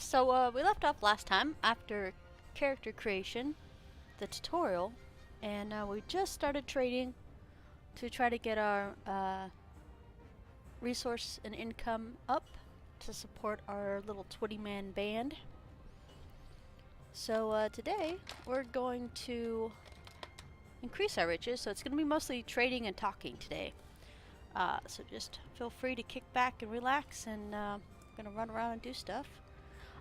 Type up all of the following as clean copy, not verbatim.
So we left off last time after character creation, the tutorial, and we just started trading to try to get our resource and income up to support our little 20-man band. So today we're going to increase our riches, so it's going to be mostly trading and talking today. So just feel free to kick back and relax, and I'm going to run around and do stuff.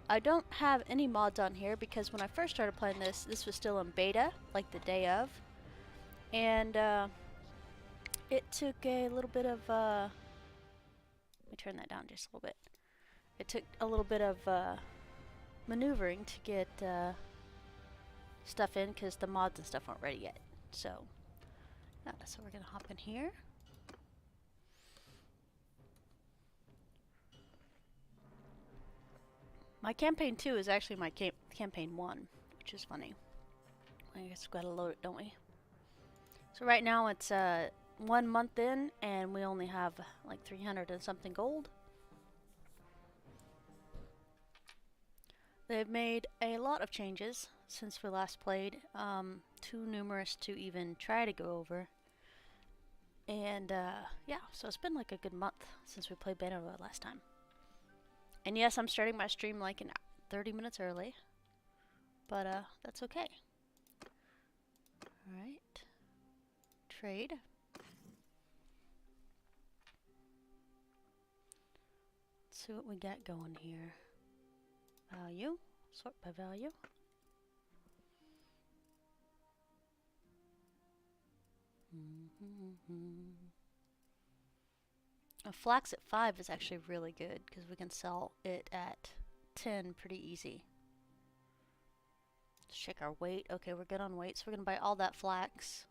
I don't have any mods on here because when I first started playing this was still in beta, like the day of. And it took a little bit of, let me turn that down just a little bit. It took a little bit of maneuvering to get stuff in because the mods and stuff aren't ready yet. So we're going to hop in here. My campaign 2 is actually my campaign 1, which is funny. I guess we've got to load it, don't we? So right now it's 1 month in, and we only have like 300 and something gold. They've made a lot of changes since we last played, too numerous to even try to go over. And yeah, so it's been like a good month since we played Bannerlord last time. And yes, I'm starting my stream like 30 minutes early, but that's okay. Alright. Trade. Let's see what we got going here. Value. Sort by value. A flax at 5 is actually really good because we can sell it at 10 pretty easy. Let's check our weight. Okay, we're good on weight, so we're going to buy all that flax.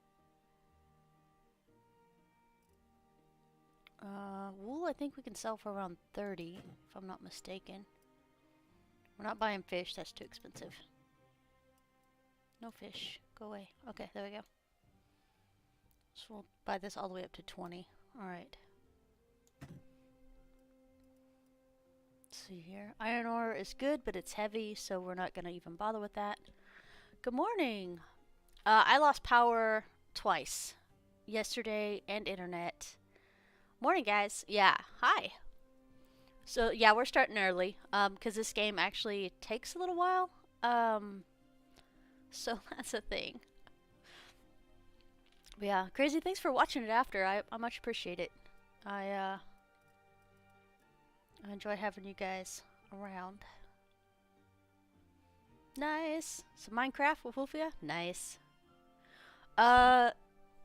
Wool I think we can sell for around 30, if I'm not mistaken. We're not buying fish, that's too expensive. No fish. Go away. Okay, there we go. So we'll buy this all the way up to 20. Alright. Let's see here. Iron ore is good, but it's heavy, so we're not going to even bother with that. Good morning! I lost power twice. Yesterday and internet. Morning, guys. Yeah, hi. So, yeah, we're starting early, because this game actually takes a little while. So that's a thing. But yeah, Crazy, thanks for watching it after. I much appreciate it. I enjoy having you guys around. Nice. So Minecraft with Wolfia? Nice.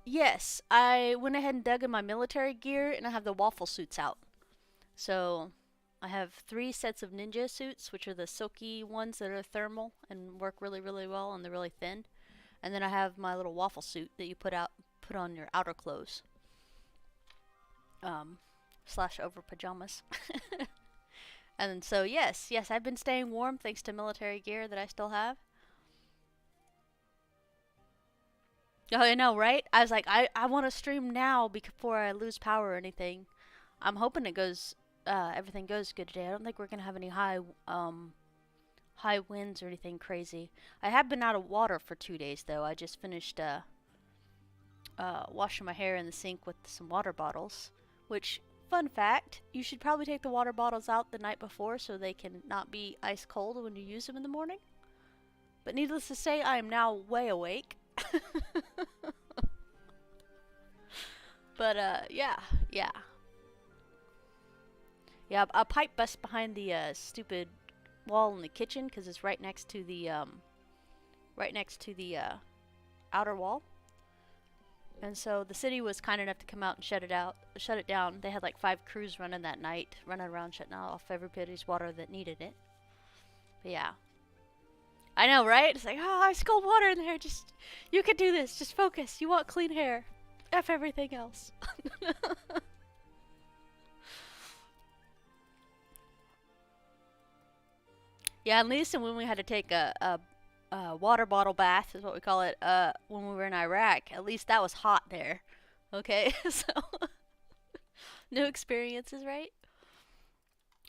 Yes. I went ahead and dug in my military gear, and I have the waffle suits out. So I have 3 sets of ninja suits, which are the silky ones that are thermal and work really, really well, and they're really thin. And then I have my little waffle suit that you put on your outer clothes. Slash over pajamas. And so yes, I've been staying warm thanks to military gear that I still have. Oh, I know, right? I was like, I want to stream now before I lose power or anything. I'm hoping it goes, everything goes good today. I don't think we're gonna have any high winds or anything crazy. I have been out of water for 2 days though. I just finished washing my hair in the sink with some water bottles, which, fun fact, you should probably take the water bottles out the night before so they can not be ice cold when you use them in the morning. But needless to say, I am now way awake. But yeah. Yeah, a pipe bust behind the stupid wall in the kitchen because it's right next to the outer wall. And so the city was kind enough to come out and shut it down. They had like 5 crews running that night, running around shutting off everybody's water that needed it. But yeah. I know, right? It's like, oh, ice cold water in there. Just, you can do this. Just focus. You want clean hair. F everything else. Yeah, at least when we had to take a water bottle bath, is what we call it, when we were in Iraq, at least that was hot there. Okay, so new experiences, right?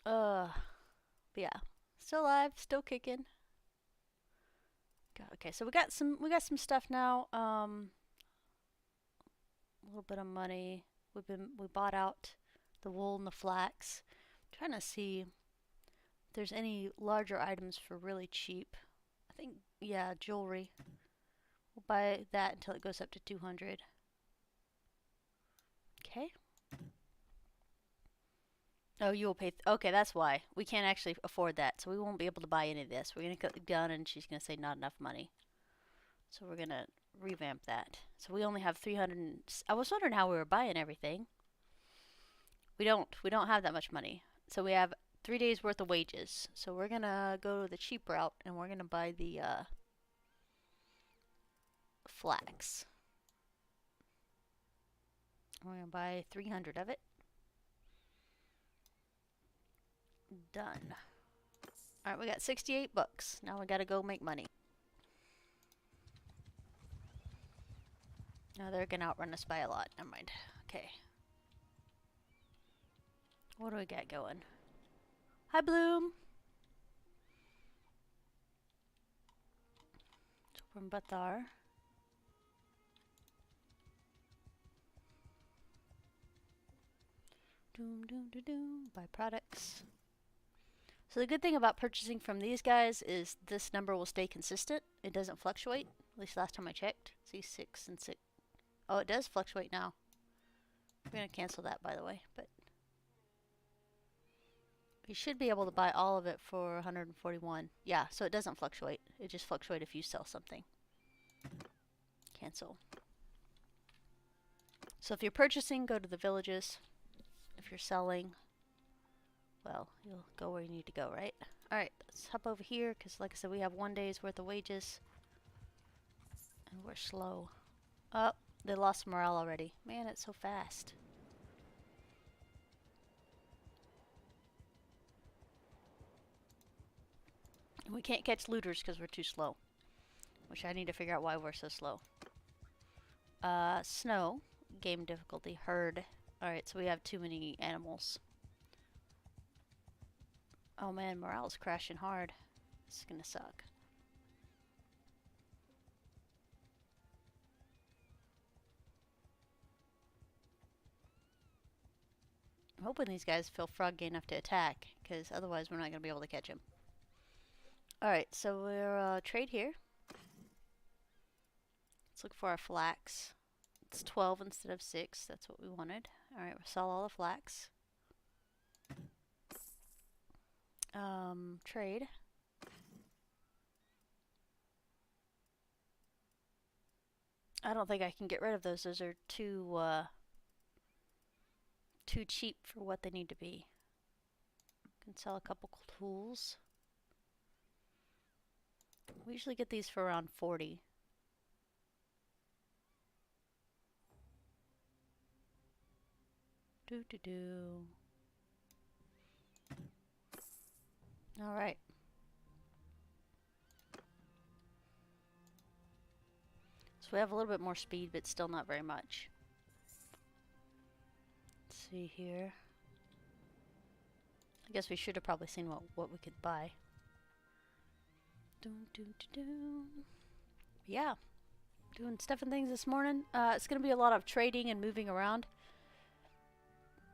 But yeah. Still alive, still kicking. Okay, so we got some stuff now. A little bit of money. We bought out the wool and the flax. I'm trying to see if there's any larger items for really cheap. I think, yeah, jewelry. We'll buy that until it goes up to 200. Okay. Oh, you will pay. Okay, that's why. We can't actually afford that, so we won't be able to buy any of this. We're going to get done, and she's going to say not enough money. So we're going to revamp that. So we only have 300. I was wondering how we were buying everything. We don't have that much money. So we have 3 days worth of wages. So we're going to go the cheap route, and we're going to buy the flax. We're going to buy 300 of it. Done. Alright, we got 68 bucks. Now we gotta go make money. No, they're gonna outrun us by a lot. Never mind. Okay. What do we got going? Hi, Bloom! So from Bathar. Doom, doom, doom, doom. Buy products. So the good thing about purchasing from these guys is this number will stay consistent. It doesn't fluctuate. At least last time I checked. See, 6 and 6. Oh, it does fluctuate now. We're going to cancel that, by the way. But you should be able to buy all of it for 141. Yeah, so it doesn't fluctuate. It just fluctuates if you sell something. Cancel. So if you're purchasing, go to the villages. If you're selling, well, you'll go where you need to go, right? Alright, let's hop over here, because like I said, we have 1 day's worth of wages. And we're slow. Oh, they lost morale already. Man, it's so fast. And we can't catch looters because we're too slow. Which I need to figure out why we're so slow. Snow. Game difficulty. Herd. Alright, so we have too many animals. Oh man, morale's crashing hard. This is gonna suck. I'm hoping these guys feel froggy enough to attack, because otherwise we're not going to be able to catch them. Alright, so we'll trade here. Let's look for our flax. It's 12 instead of 6. That's what we wanted. Alright, we'll sell all the flax. Trade. I don't think I can get rid of those. Those are too cheap for what they need to be. Can sell a couple tools. We usually get these for around 40. Alright. So we have a little bit more speed, but still not very much. Let's see here. I guess we should have probably seen what we could buy. Yeah. Doing stuff and things this morning. It's going to be a lot of trading and moving around.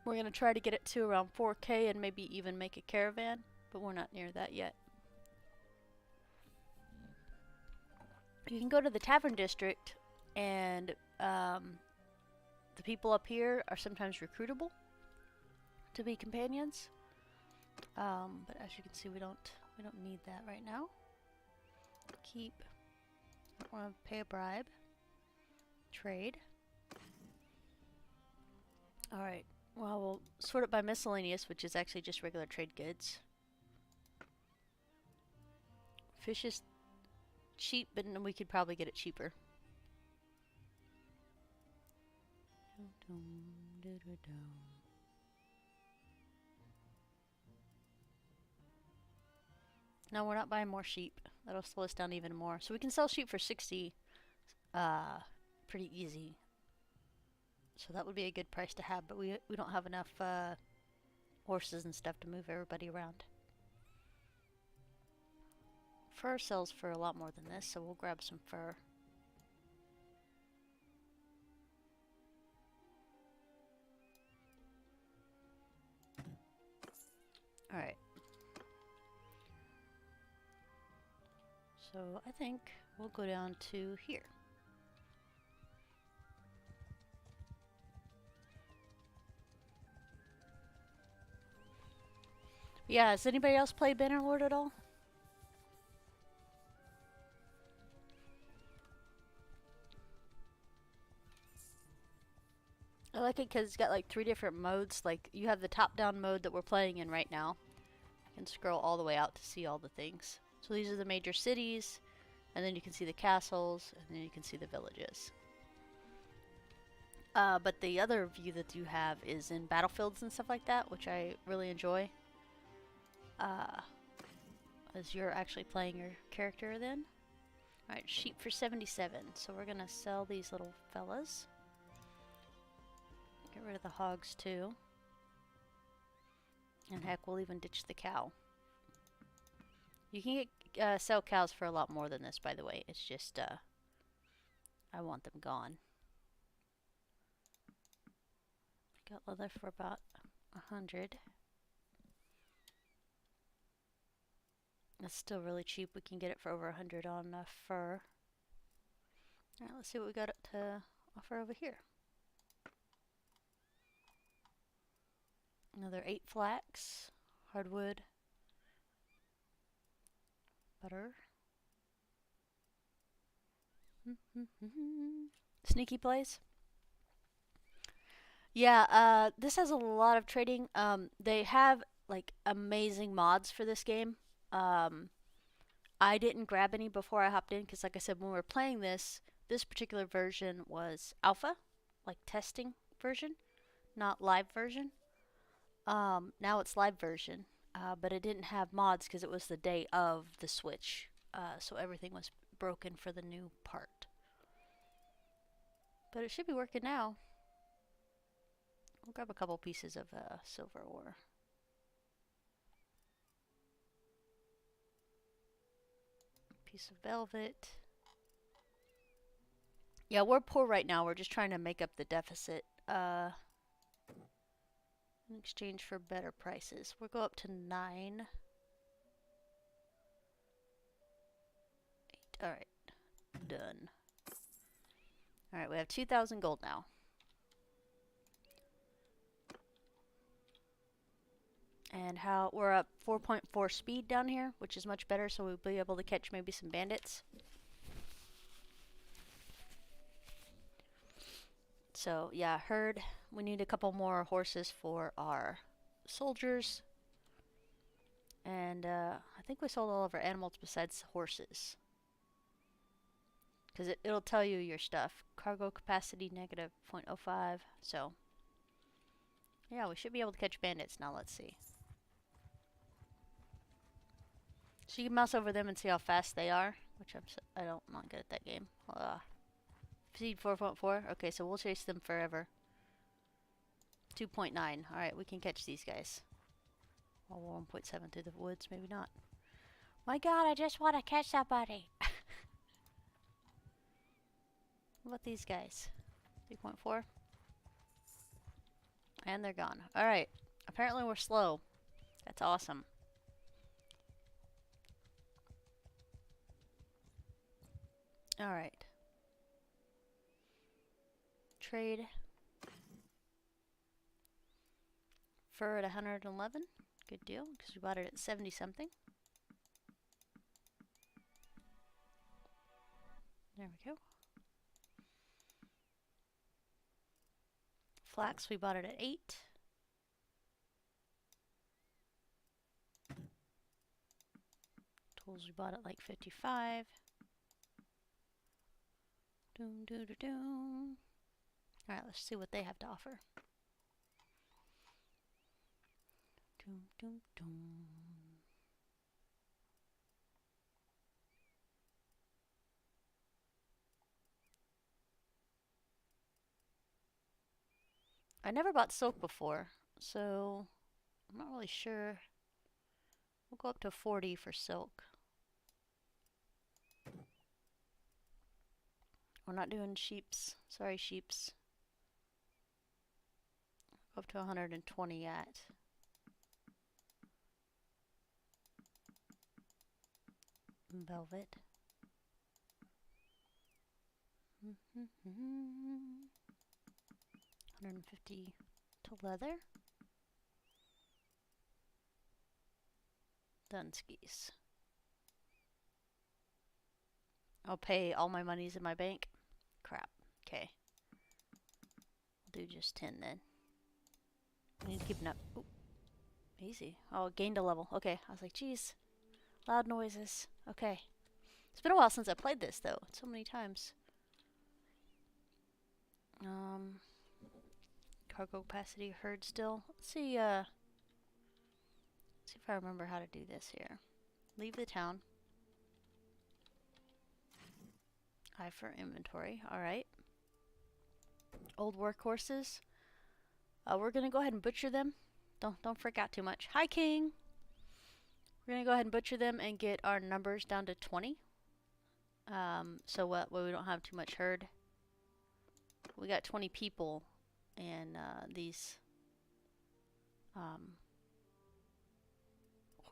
We're going to try to get it to around 4K and maybe even make a caravan, but we're not near that yet. You can go to the Tavern District, and the people up here are sometimes recruitable to be companions. But as you can see, we don't need that right now. Keep. Don't want to pay a bribe. Trade. All right. Well, we'll sort it by miscellaneous, which is actually just regular trade goods. Fish is cheap, but we could probably get it cheaper. No, we're not buying more sheep. That'll slow us down even more. So we can sell sheep for 60 pretty easy. So that would be a good price to have, but we don't have enough horses and stuff to move everybody around. Fur sells for a lot more than this, so we'll grab some fur. Alright. So I think we'll go down to here. Yeah, has anybody else played Bannerlord at all? I like it because it's got like 3 different modes. Like, you have the top-down mode that we're playing in right now. You can scroll all the way out to see all the things. So these are the major cities, and then you can see the castles, and then you can see the villages. But the other view that you have is in battlefields and stuff like that, which I really enjoy. As you're actually playing your character then. Alright, sheep for 77. So we're gonna sell these little fellas. Get rid of the hogs too. And heck, we'll even ditch the cow. You can get sell cows for a lot more than this, by the way. It's just I want them gone. Got leather for about 100. That's still really cheap. We can get it for over 100 on fur. Alright, let's see what we got to offer over here. Another 8 flax, hardwood, butter. Sneaky plays. Yeah, this has a lot of trading. They have like amazing mods for this game. I didn't grab any before I hopped in because, like I said, when we were playing this particular version was alpha, like testing version, not live version. Now it's live version, but it didn't have mods because it was the day of the Switch, so everything was broken for the new part. But it should be working now. We'll grab a couple pieces of silver ore. Piece of velvet. Yeah, we're poor right now. We're just trying to make up the deficit in exchange for better prices. We'll go up to 9. 8. Alright. Done. Alright, we have 2,000 gold now. And we're up 4.4 speed down here, which is much better, so we'll be able to catch maybe some bandits. So yeah, herd. We need a couple more horses for our soldiers. And I think we sold all of our animals besides horses. Because it'll tell you your stuff. Cargo capacity negative 0.05. So yeah, we should be able to catch bandits now. Let's see. So you can mouse over them and see how fast they are, which I'm not good at that game. Speed 4.4. Okay, so we'll chase them forever. 2.9. Alright, we can catch these guys. Or 1.7 through the woods, maybe not. My god, I just want to catch somebody. What about these guys? 3.4. And they're gone. Alright, apparently we're slow. That's awesome. Alright. Trade. Fur at 111. Good deal, because we bought it at 70 something. There we go. Flax, we bought it at 8. Tools, we bought at like 55. Doom, doo, doo, doom. Alright, let's see what they have to offer. Doom, doom, doom. I never bought silk before, so I'm not really sure. We'll go up to 40 for silk. We're not doing sheeps. Sorry, sheeps. Up to 120 yet. Velvet. 150 to leather. Dunskies. I'll pay all my monies in my bank. Crap. Okay. We'll do just 10 then. I need to keep it up. Ooh. Easy. Oh, it gained a level. Okay. I was like, geez. Loud noises. Okay. It's been a while since I played this, though. So many times. Cargo capacity herd still. Let's see if I remember how to do this here. Leave the town. I for inventory. Alright. Old workhorses. We're gonna go ahead and butcher them. Don't freak out too much. Hi, King! We're gonna go ahead and butcher them and get our numbers down to 20. So what we don't have too much herd. We got 20 people, and these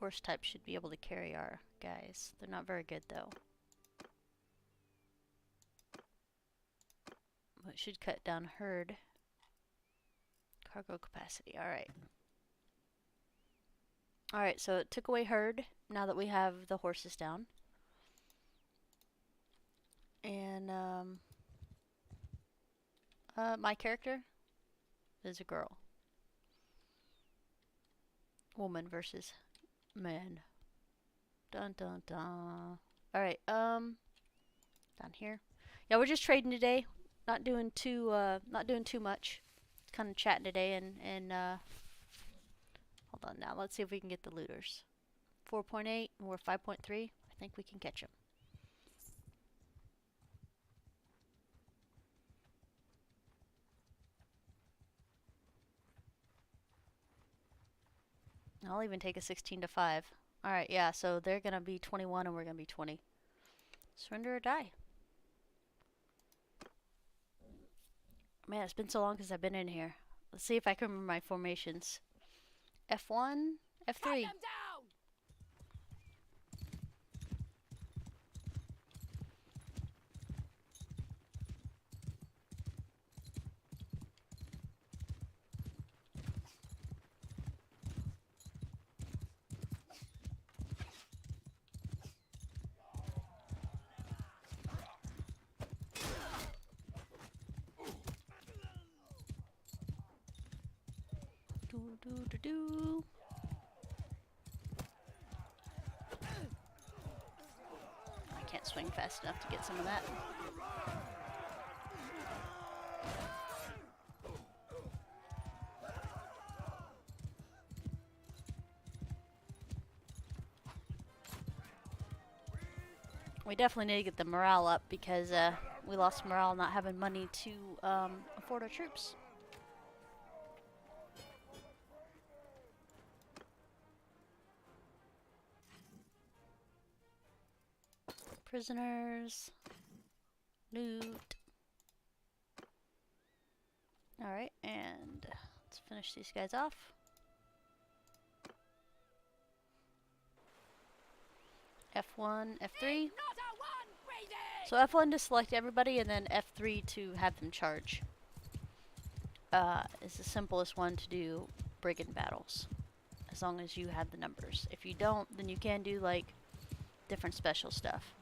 horse types should be able to carry our guys. They're not very good though. But it should cut down herd. Cargo capacity. Alright. Alright, so it took away herd now that we have the horses down. And my character is a girl. Woman versus man. Dun dun dun. Alright, down here. Yeah, we're just trading today. Not doing too much. Kind of chatting today and hold on now. Let's see if we can get the looters. 4.8 and we're 5.3. I think we can catch them. I'll even take a 16 to 5. Alright, yeah, so they're gonna be 21 and we're gonna be 20. Surrender or die. Man, it's been so long since I've been in here. Let's see if I can remember my formations. F1, F3. Do. I can't swing fast enough to get some of that. We definitely need to get the morale up because we lost morale not having money to afford our troops. Prisoners. Loot. Alright, and let's finish these guys off. F1, F3. So F1 to select everybody and then F3 to have them charge. Is the simplest one to do brigand battles. As long as you have the numbers. If you don't, then you can do like different special stuff.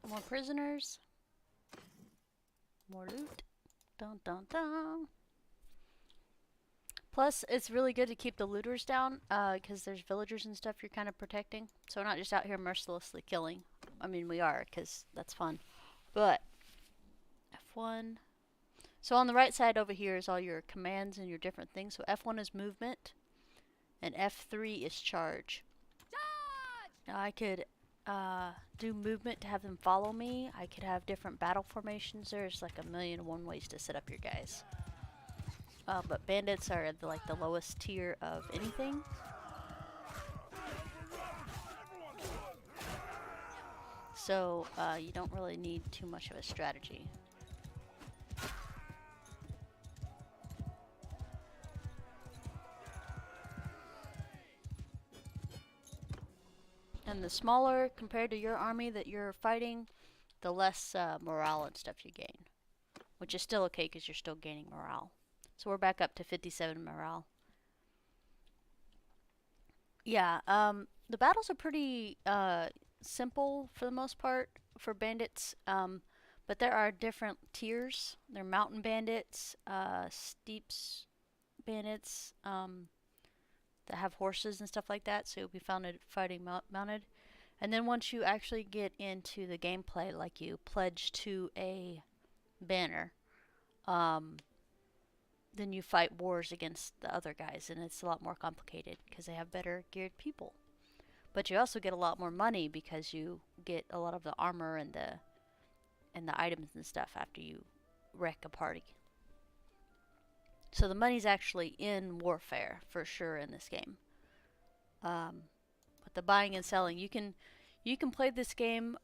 More prisoners. More loot. Dun dun dun. Plus, it's really good to keep the looters down, because there's villagers and stuff you're kind of protecting. So we're not just out here mercilessly killing. I mean, we are, because that's fun. But F1. So on the right side over here is all your commands and your different things. So F1 is movement, and F3 is charge. Now I could do movement to have them follow me. I could have different battle formations. There's like 1,000,001 ways to set up your guys. But bandits are like the lowest tier of anything. So you don't really need too much of a strategy. And the smaller compared to your army that you're fighting, the less morale and stuff you gain. Which is still okay because you're still gaining morale. So we're back up to 57 morale. Yeah, the battles are pretty simple for the most part for bandits. But there are different tiers. There are mountain bandits, steeps bandits, that have horses and stuff like that, so you'll be fighting mounted. And then once you actually get into the gameplay, like you pledge to a banner, then you fight wars against the other guys, and it's a lot more complicated because they have better geared people. But you also get a lot more money because you get a lot of the armor and the items and stuff after you wreck a party. So the money's actually in warfare for sure in this game. But the buying and selling, you can play this game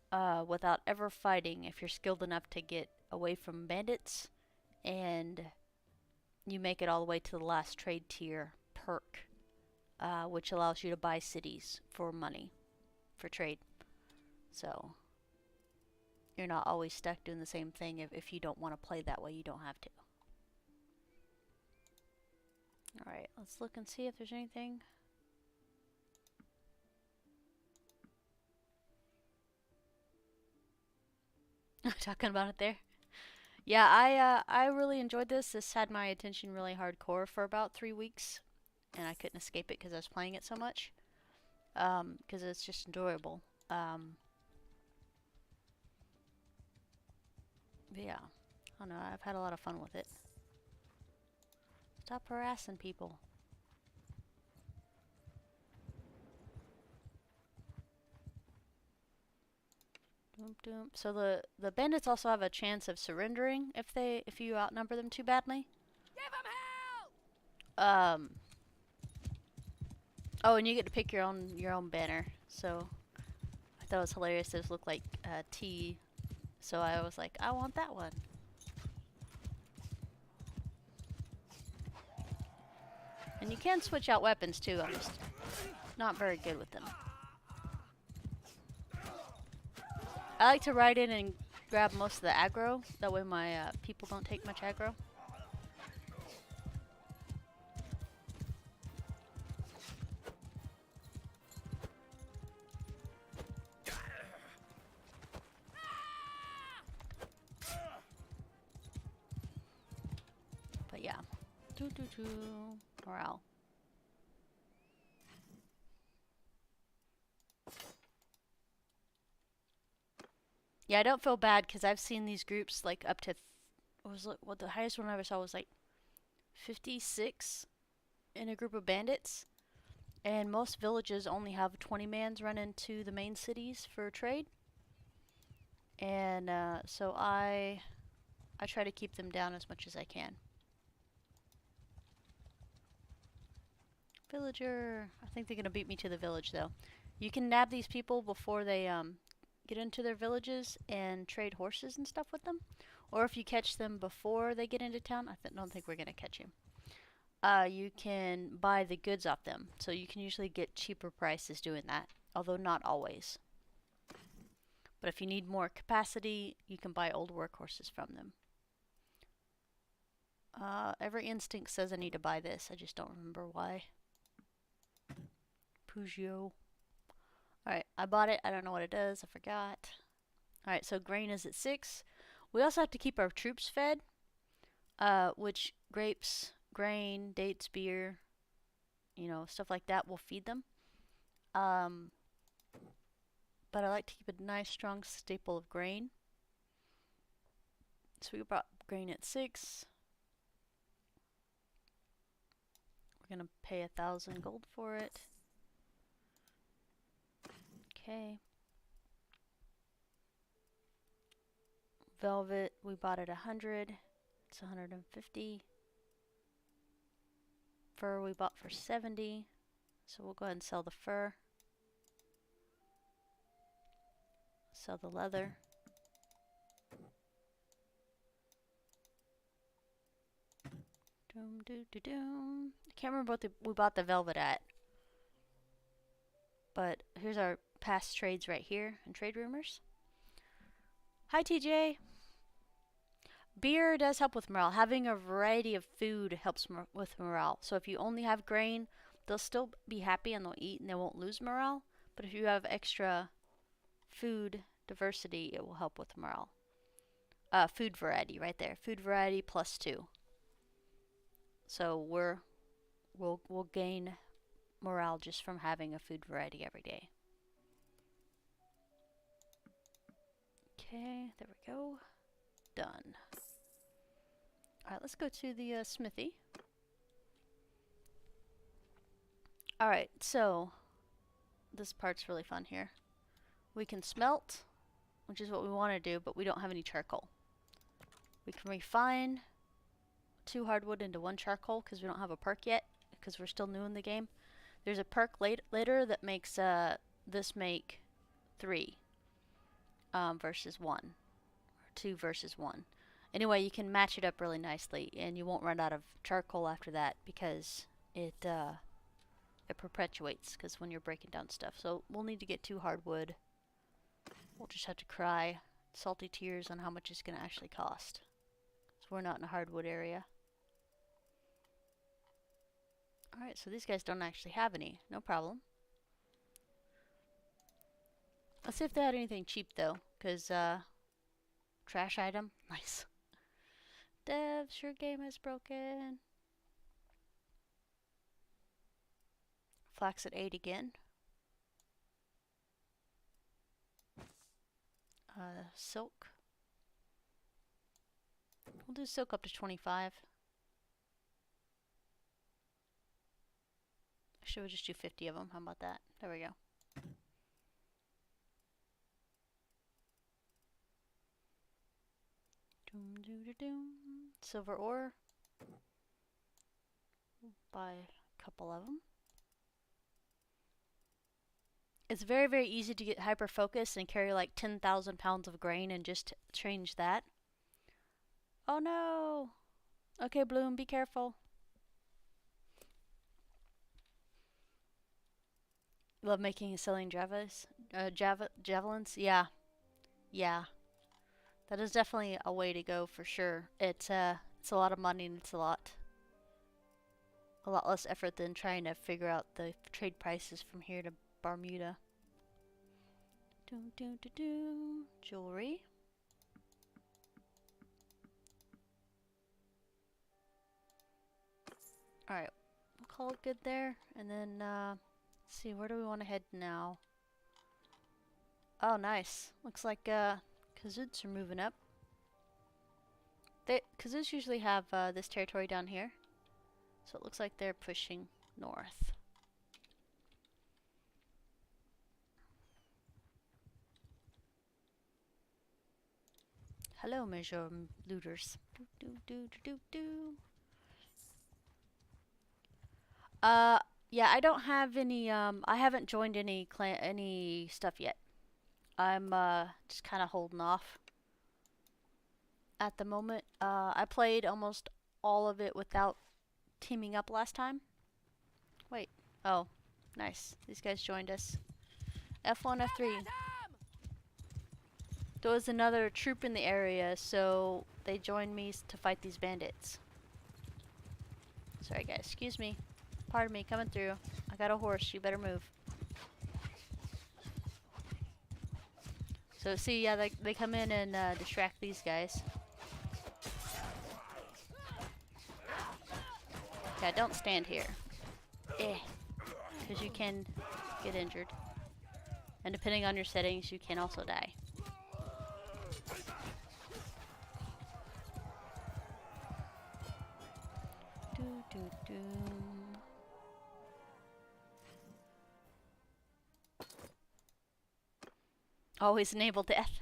without ever fighting if you're skilled enough to get away from bandits, and you make it all the way to the last trade tier perk, which allows you to buy cities for money for trade. So you're not always stuck doing the same thing. If you don't want to play that way, you don't have to. Alright, let's look and see if there's anything. Talking about it there. Yeah, I really enjoyed this. This had my attention really hardcore for about 3 weeks, and I couldn't escape it because I was playing it so much. Because it's just enjoyable. But yeah, I don't know. I've had a lot of fun with it. Stop harassing people. Doom, doom. So the bandits also have a chance of surrendering if you outnumber them too badly. Give them help! Oh, and you get to pick your own banner. So I thought it was hilarious. Those look like T. So I was like, I want that one. And you can switch out weapons too. I'm just not very good with them. I like to ride in and grab most of the aggro. That way my people don't take much aggro. But yeah. Morale. Yeah, I don't feel bad because I've seen these groups like up to, what the highest one I ever saw was like 56 in a group of bandits. And most villages only have 20 mans run into the main cities for trade. And so I try to keep them down as much as I can. Villager. I think they're going to beat me to the village though. You can nab these people before they get into their villages and trade horses and stuff with them. Or if you catch them before they get into town, I don't think we're going to catch you. You can buy the goods off them. So you can usually get cheaper prices doing that, although not always. But if you need more capacity, you can buy old workhorses from them. Every instinct says I need to buy this. I just don't remember why. Peugeot. Alright, I bought it. I don't know what it does. I forgot. Alright, so grain is at 6. We also have to keep our troops fed, which grapes, grain, dates, beer, you know, stuff like that will feed them. But I like to keep a nice strong staple of grain. So we brought grain at 6. We're gonna pay 1,000 gold for it. Okay. Velvet, we bought at 100. It's 150. Fur we bought for 70. So we'll go ahead and sell the fur. Sell the leather. Doom doo doo doom. I can't remember what we bought the velvet at. But here's our past trades right here in trade rumors. Hi TJ. Beer does help with morale. Having a variety of food helps with morale. So if you only have grain, they'll still be happy and they'll eat and they won't lose morale. But if you have extra food diversity, it will help with morale. Food variety right there. Food variety +2. So we'll gain morale just from having a food variety every day. Okay, there we go. Done. Alright, let's go to the smithy. Alright, so this part's really fun here. We can smelt, which is what we want to do, but we don't have any charcoal. We can refine 2 hardwood into 1 charcoal because we don't have a perk yet, because we're still new in the game. There's a perk later that makes this make 3 versus 1, or 2 versus 1. Anyway, you can match it up really nicely, and you won't run out of charcoal after that because it perpetuates because when you're breaking down stuff. So we'll need to get 2 hardwood. We'll just have to cry salty tears on how much it's going to actually cost. So we're not in a hardwood area. Alright, so these guys don't actually have any. No problem. Let's see if they had anything cheap though, because trash item. Nice. Devs, your game is broken. Flax at 8 again. Silk. We'll do silk up to 25. Actually, we'll just do 50 of them. How about that? There we go. Doom doo doo doom. Silver ore. We'll buy a couple of them. It's very, very easy to get hyper focused and carry like 10,000 pounds of grain and just change that. Oh no! Okay, Bloom, be careful. Love making and selling javelins? Yeah. Yeah. That is definitely a way to go for sure. It's a lot of money and it's a lot less effort than trying to figure out the trade prices from here to Bermuda. Doom doom doom doom. Jewelry. Alright, we'll call it good there. And then, let's see, where do we want to head now? Oh, nice. Looks like, Kazoots are moving up. Kazoots usually have, this territory down here. So it looks like they're pushing north. Hello, Major Looters. Do, do, do, do, do, do. Yeah, I don't have any, I haven't joined any stuff yet. I'm, just kind of holding off at the moment. I played almost all of it without teaming up last time. Wait. Oh, nice. These guys joined us. F1, F3. There was another troop in the area, so they joined me to fight these bandits. Sorry guys, excuse me. Pardon me, coming through. I got a horse, you better move. So see, yeah, they come in and distract these guys. Yeah, don't stand here. Because you can get injured. And depending on your settings, you can also die. Do, do, do. Always enable death.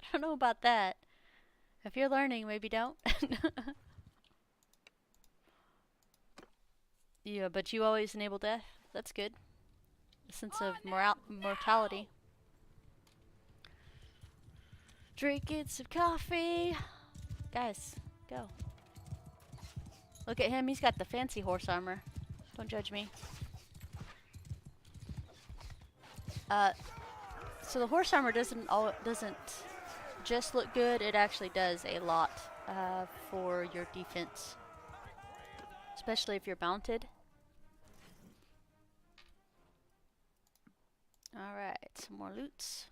I don't know about that. If you're learning, maybe don't. Yeah, but you always enable death. That's good. A sense of mortality. Drinking some coffee. Guys, go. Look at him. He's got the fancy horse armor. Don't judge me. So the horse armor doesn't just look good. It actually does a lot for your defense, especially if you're mounted. All right, some more loots.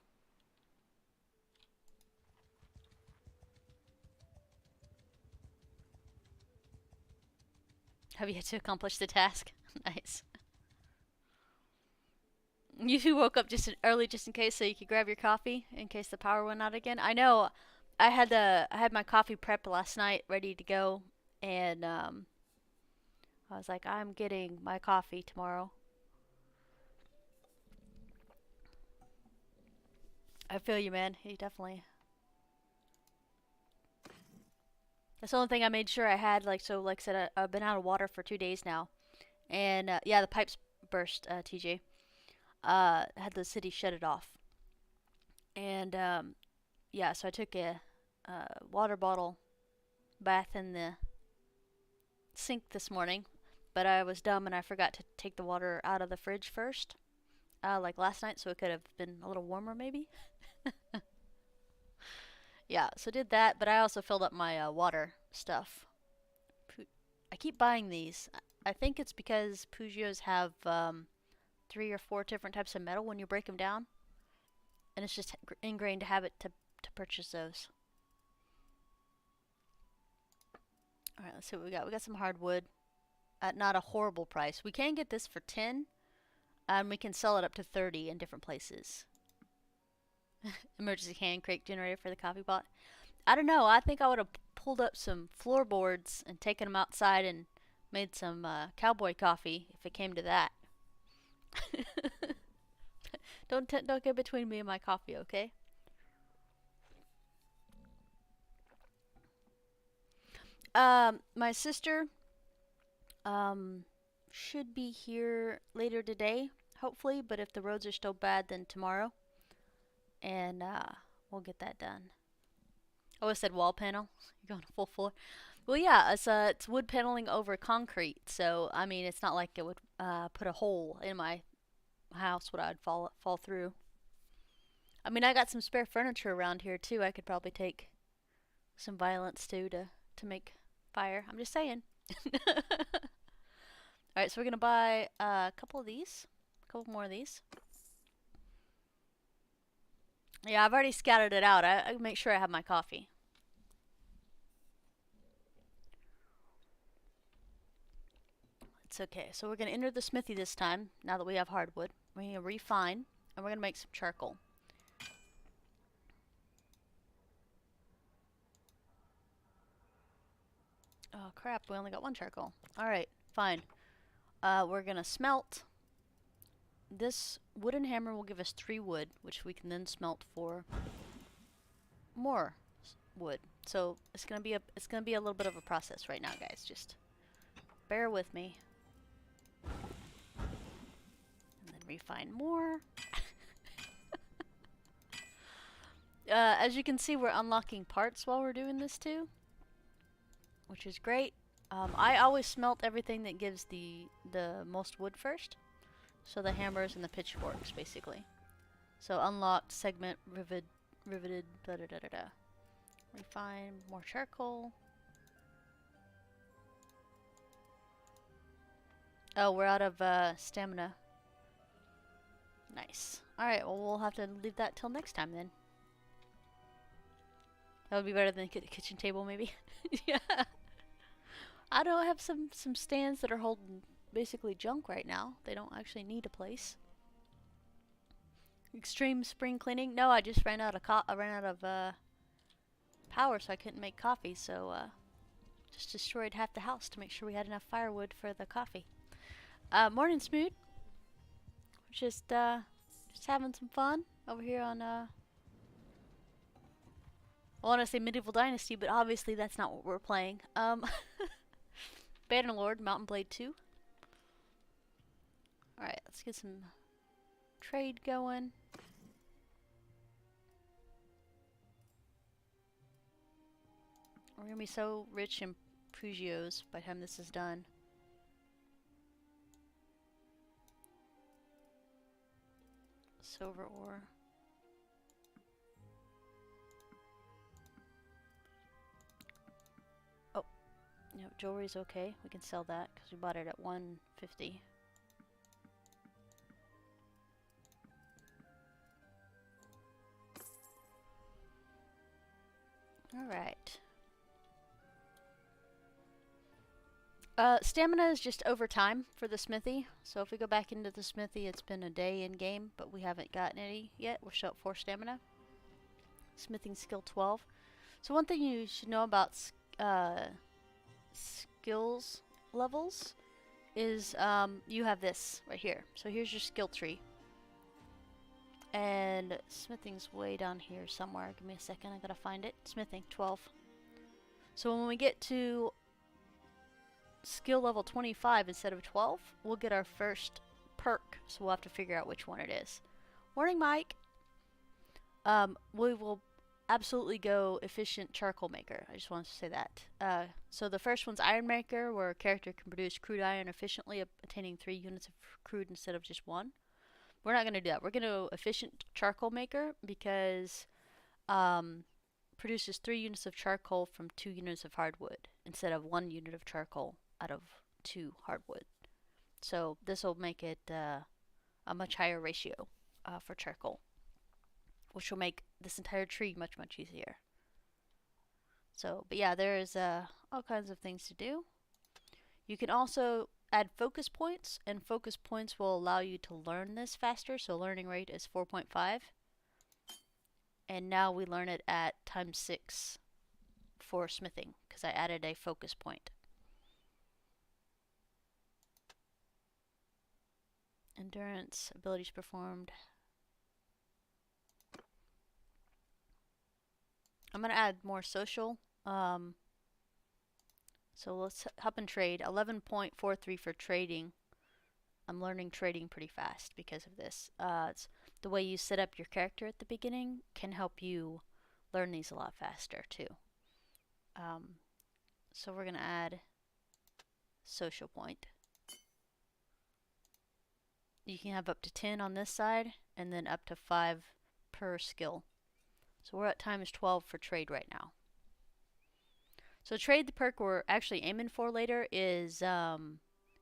Have yet to accomplish the task. Nice. You woke up just early, just in case, so you could grab your coffee in case the power went out again. I know. I had my coffee prep last night, ready to go, and I was like, I'm getting my coffee tomorrow. I feel you, man. You definitely. That's the only thing I made sure I had. Like I said, I've been out of water for 2 days now, and yeah, the pipes burst. TJ, had the city shut it off, and yeah, so I took a water bottle bath in the sink this morning, but I was dumb and I forgot to take the water out of the fridge first, like last night, so it could have been a little warmer maybe. Yeah, so did that, but I also filled up my water stuff. I keep buying these. I think it's because Pugios have 3 or 4 different types of metal when you break them down, and it's just ingrained habit to purchase those. Alright, let's see what we got. We got some hardwood at not a horrible price. We can get this for 10, and we can sell it up to 30 in different places. Emergency hand crank generator for the coffee pot. I don't know. I think I would have pulled up some floorboards and taken them outside and made some cowboy coffee if it came to that. Don't get between me and my coffee, okay? My sister should be here later today, hopefully, but if the roads are still bad, then tomorrow. And we'll get that done. Oh, I said wall panel. You're going full floor. Well, yeah, it's wood paneling over concrete, so I mean, it's not like it would put a hole in my house what I'd fall through. I mean, I got some spare furniture around here too. I could probably take some violence too to make fire. I'm just saying. Alright, so we're gonna buy a couple of these. A couple more of these. Yeah, I've already scattered it out. I make sure I have my coffee. It's okay. So we're gonna enter the smithy this time, now that we have hardwood. We're gonna refine, and we're gonna make some charcoal. Oh crap, we only got 1 charcoal. Alright, fine. We're gonna smelt. This wooden hammer will give us 3 wood, which we can then smelt for more wood. So it's gonna be a little bit of a process right now, guys. Just bear with me. And then refine more. As you can see, we're unlocking parts while we're doing this too, which is great. I always smelt everything that gives the most wood first. So the hammers and the pitchforks, basically. So unlocked, segment, riveted, da da da da da. Refine, more charcoal. Oh, we're out of stamina. Nice. Alright, well we'll have to leave that till next time then. That would be better than the kitchen table, maybe. Yeah. I don't have some stands that are holding basically junk right now. They don't actually need a place. Extreme spring cleaning? No, I just ran out of power, so I couldn't make coffee. So Just destroyed half the house to make sure we had enough firewood for the coffee. Morning, Smoot. Just having some fun over here on I want to say Medieval Dynasty, but obviously that's not what we're playing. Bannerlord, Mountain Blade 2. Alright, let's get some trade going. We're gonna be so rich in Pugios by the time this is done. Silver ore. Oh, no, jewelry's okay. We can sell that because we bought it at 150. Alright. Stamina is just over time for the smithy. So if we go back into the smithy, it's been a day in game, but we haven't gotten any yet. We're still at 4 stamina. Smithing skill 12. So one thing you should know about skills levels is you have this right here. So here's your skill tree. And smithing's way down here somewhere. Give me a second, I gotta find it. Smithing, 12. So when we get to skill level 25 instead of 12, we'll get our first perk. So we'll have to figure out which one it is. Morning, Mike. We will absolutely go efficient charcoal maker. I just wanted to say that. So the first one's iron maker, where a character can produce crude iron efficiently, attaining 3 units of crude instead of just 1. We're not going to do that. We're going to go efficient charcoal maker because produces 3 units of charcoal from 2 units of hardwood instead of 1 unit of charcoal out of 2 hardwood. So this will make it a much higher ratio for charcoal, which will make this entire tree much, much easier. So, but yeah, there's all kinds of things to do. You can also add focus points, and focus points will allow you to learn this faster. So learning rate is 4.5. And now we learn it at ×6 for smithing, because I added a focus point. Endurance, abilities performed. I'm going to add more social. So let's hop and trade. 11.43 for trading. I'm learning trading pretty fast because of this. It's the way you set up your character at the beginning can help you learn these a lot faster too. So we're going to add social point. You can have up to 10 on this side and then up to 5 per skill. So we're at ×12 for trade right now. So trade, the perk we're actually aiming for later is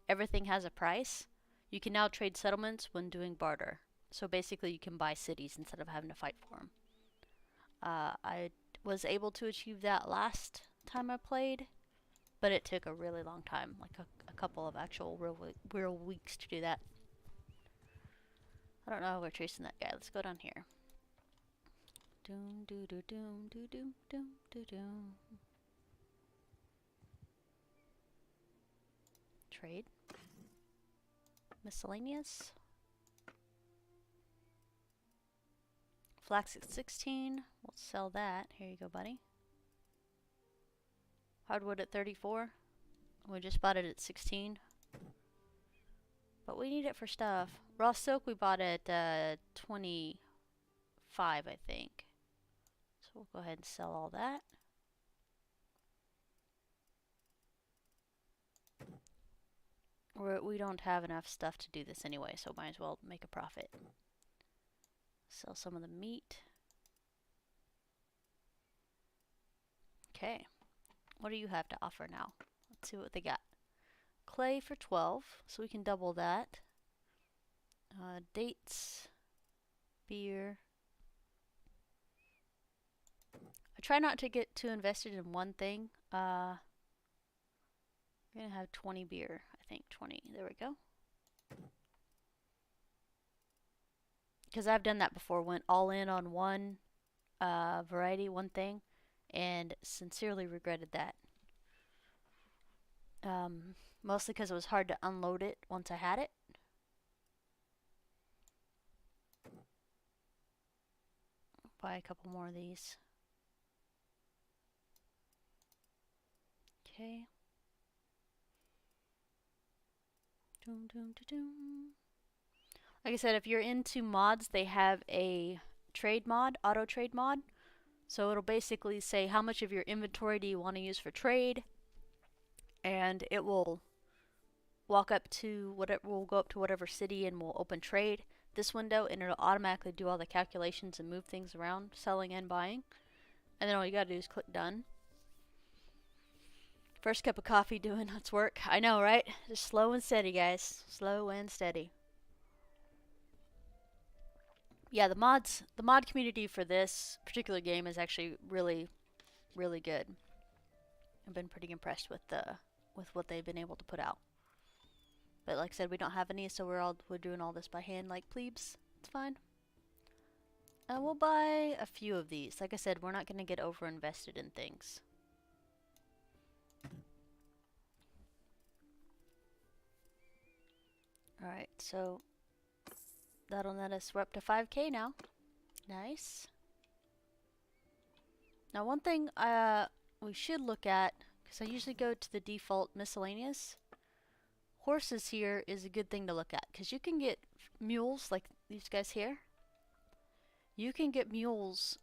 everything has a price. You can now trade settlements when doing barter. So basically you can buy cities instead of having to fight for them. I was able to achieve that last time I played, but it took a really long time, like a couple of actual real weeks to do that. I don't know how we're chasing that guy. Let's go down here. Doom doo doo doom doo doom doom doo doom. Trade. Miscellaneous. Flax at 16. We'll sell that. Here you go, buddy. Hardwood at 34. We just bought it at 16. But we need it for stuff. Raw silk we bought at 25, I think. So we'll go ahead and sell all that. We don't have enough stuff to do this anyway, so might as well make a profit. Sell some of the meat. Okay. What do you have to offer now? Let's see what they got. Clay for 12, so we can double that. Dates. Beer. I try not to get too invested in one thing. We're going to have 20 beer. I think 20. There we go. Because I've done that before. Went all in on one variety, one thing, and sincerely regretted that. Mostly because it was hard to unload it once I had it. Buy a couple more of these. Okay. Doom, doom, doom. Like I said, if you're into mods, they have a trade mod, auto trade mod. So it'll basically say how much of your inventory do you want to use for trade, and it will walk up to whatever, we'll go up to whatever city and we'll open trade this window, and it'll automatically do all the calculations and move things around, selling and buying. And then all you gotta do is click done. First cup of coffee doing its work. I know, right? Just slow and steady, guys. Slow and steady. Yeah, the mod community for this particular game is actually really, really good. I've been pretty impressed with what they've been able to put out. But like I said, we don't have any, so we're doing all this by hand like plebes. It's fine. We'll buy a few of these. Like I said, we're not going to get over invested in things. Alright, so that'll net us, we're up to 5K now. Nice. Now one thing we should look at, because I usually go to the default miscellaneous, horses here is a good thing to look at, because you can get mules like these guys here. You can get mules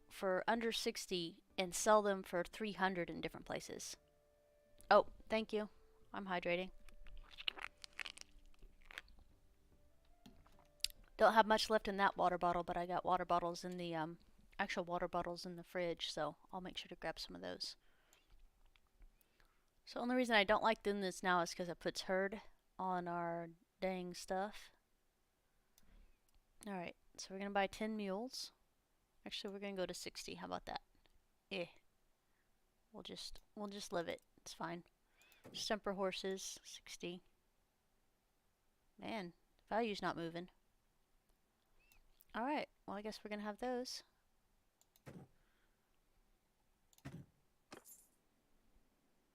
for under 60 and sell them for 300 in different places. Oh, thank you. I'm hydrating. Don't have much left in that water bottle, but I got water bottles in the actual water bottles in the fridge, so I'll make sure to grab some of those. So the only reason I don't like doing this now is because it puts herd on our dang stuff. Alright, so we're gonna buy 10 mules. Actually, we're gonna go to 60. How about that? Eh. We'll just live it. It's fine. Stumper horses, 60. Man, value's not moving. Alright, well I guess we're gonna have those.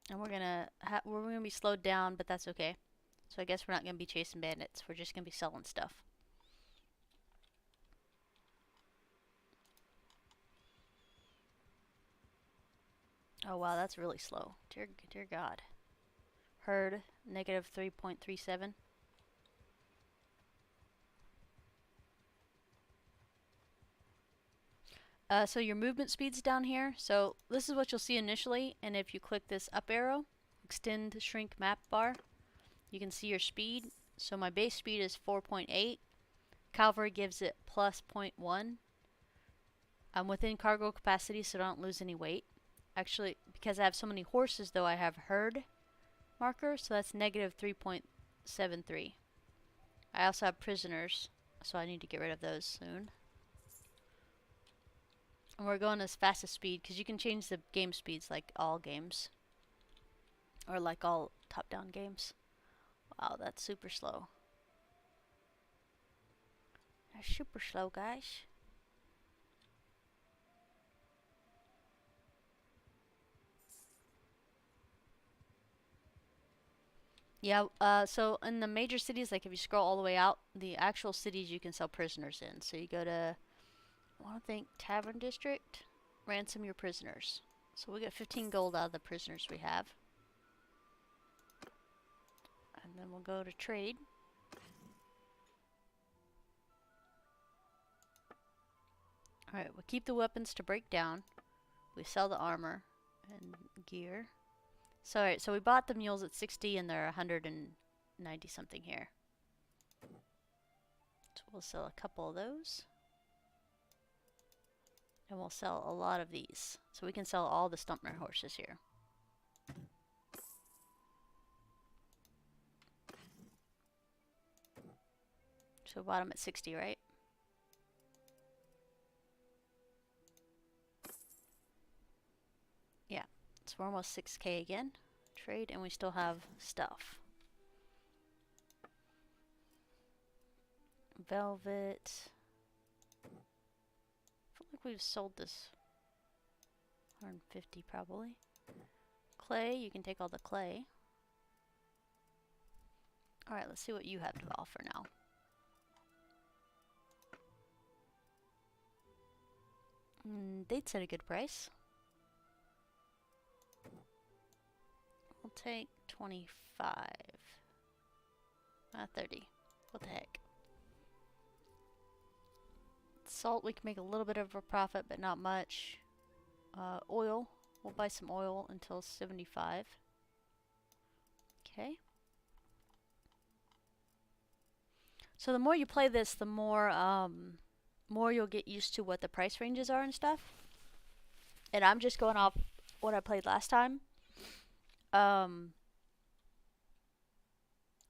And we're gonna be slowed down, but that's okay. So I guess we're not gonna be chasing bandits. We're just gonna be selling stuff. Oh wow, that's really slow. Dear God. Herd, negative 3.37. So your movement speed's down here. So this is what you'll see initially, and if you click this up arrow, extend shrink map bar, you can see your speed. So my base speed is 4.8. Cavalry gives it plus 0.1. I'm within cargo capacity, so don't lose any weight. Actually, because I have so many horses, though, I have herd marker, so that's negative 3.73. I also have prisoners, so I need to get rid of those soon. And we're going as fast as speed, because you can change the game speeds like all games. Or like all top-down games. Wow, that's super slow. That's super slow, guys. Yeah, so in the major cities, like if you scroll all the way out, the actual cities you can sell prisoners in. So you go to, I want to think, Tavern District, ransom your prisoners. So we get 15 gold out of the prisoners we have. And then we'll go to trade. Alright, we'll keep the weapons to break down. We sell the armor and gear. So, alright, so we bought the mules at 60 and they're 190 something here. So we'll sell a couple of those. And we'll sell a lot of these. So we can sell all the Stumpner horses here. So we bought them at 60, right? Yeah, so we're almost 6K again. Trade, and we still have stuff. Velvet. I feel like we've sold this. 150 probably. Clay, you can take all the clay. Alright, let's see what you have to offer now. They'd set a good price. We'll take 25. 30. What the heck? Salt, we can make a little bit of a profit, but not much. Oil, we'll buy some oil until 75. Okay. So the more you play this, the more you'll get used to what the price ranges are and stuff. And I'm just going off what I played last time.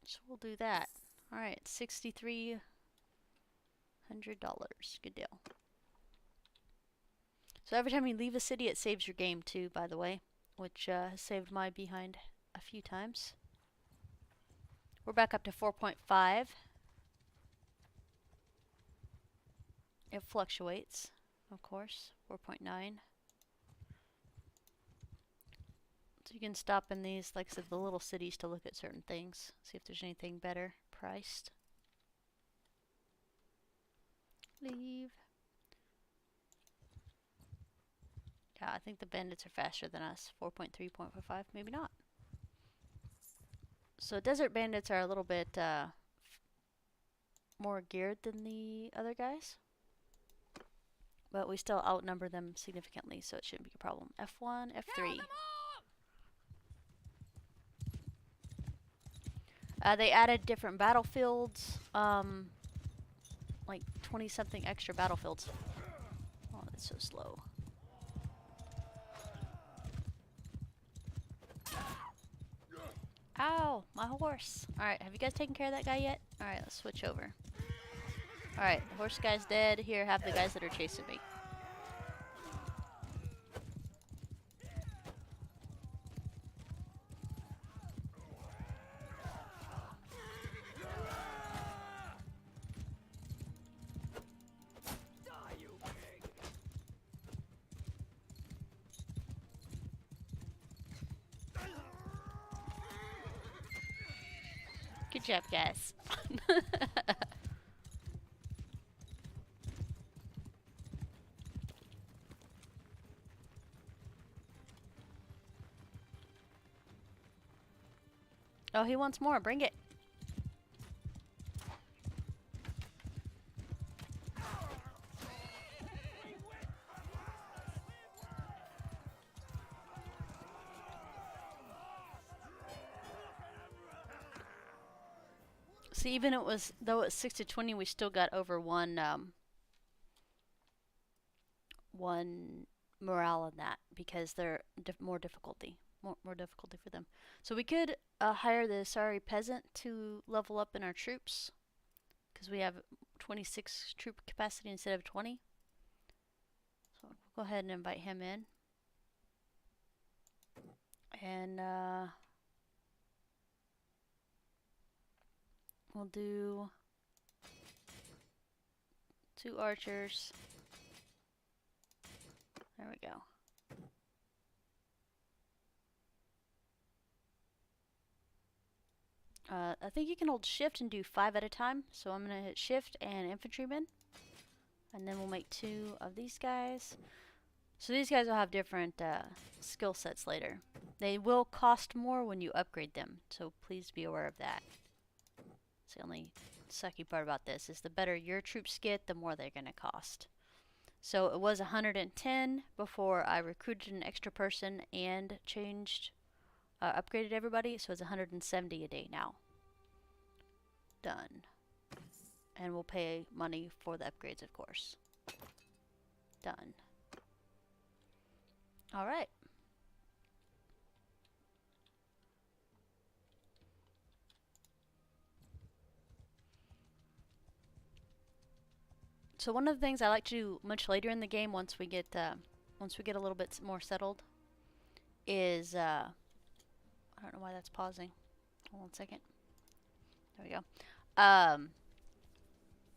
So we'll do that. Alright, $6,300. Good deal. So every time you leave a city, it saves your game too, by the way, which has saved my behind a few times. We're back up to 4.5. It fluctuates, of course. 4.9. So you can stop in these, like I said, the little cities to look at certain things, see if there's anything better priced. Leave. Yeah, I think the bandits are faster than us. 4.3, 4.5, maybe not. So desert bandits are a little bit more geared than the other guys. But we still outnumber them significantly, so it shouldn't be a problem. F1, F3. They added different battlefields, like 20-something extra battlefields. Oh, that's so slow. Ow, my horse. Alright, have you guys taken care of that guy yet? Alright, let's switch over. Alright, the horse guy's dead. Here, have the guys that are chasing me. Good job, guys. Oh, he wants more. Bring it. See, even though it's 6 to 20, we still got over one morale in that because they're more difficulty for them. So we could hire the sorry peasant to level up in our troops because we have 26 troop capacity instead of 20. So we'll go ahead and invite him in. And we'll do 2 archers. There we go. I think you can hold shift and do 5 at a time. So I'm going to hit shift and infantryman. And then we'll make 2 of these guys. So these guys will have different skill sets later. They will cost more when you upgrade them. So please be aware of that. It's the only sucky part about this is the better your troops get, the more they're going to cost. So it was 110 before I recruited an extra person and changed, upgraded everybody. So it's 170 a day now. Done. And we'll pay money for the upgrades, of course. Done. All right. So one of the things I like to do much later in the game, once we get a little bit more settled, is I don't know why that's pausing. Hold on a second. There we go. I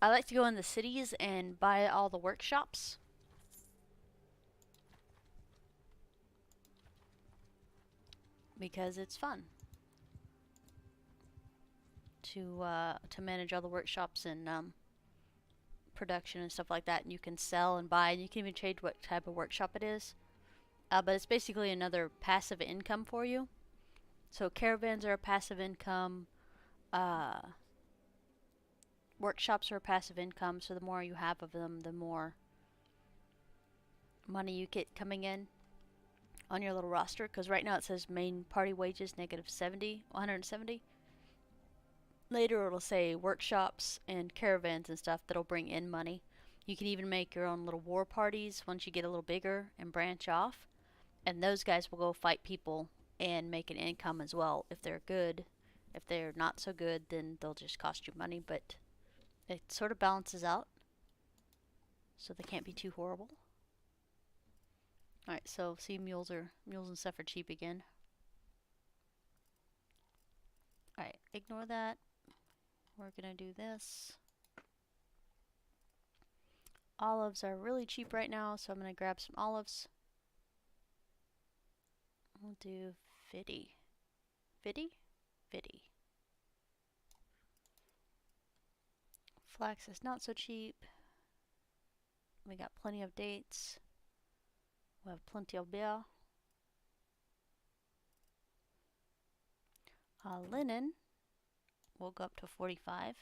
like to go in the cities and buy all the workshops. Because it's fun to manage all the workshops and production and stuff like that. And you can sell and buy, and you can even trade what type of workshop it is. But it's basically another passive income for you. So caravans are a passive income. Workshops are a passive income. So the more you have of them, the more money you get coming in on your little roster. Because right now it says main party wages -70, 170. Later it'll say workshops and caravans and stuff that'll bring in money. You can even make your own little war parties once you get a little bigger and branch off. And those guys will go fight people and make an income as well if they're good. If they're not so good, then they'll just cost you money, but it sort of balances out, so they can't be too horrible. Alright, so see, mules and stuff are cheap again. Alright, ignore that. We're gonna do this. Olives are really cheap right now, so I'm gonna grab some olives. We'll do 50. 50? 50. Flax is not so cheap. We got plenty of dates. We have plenty of beer. Linen will go up to 45.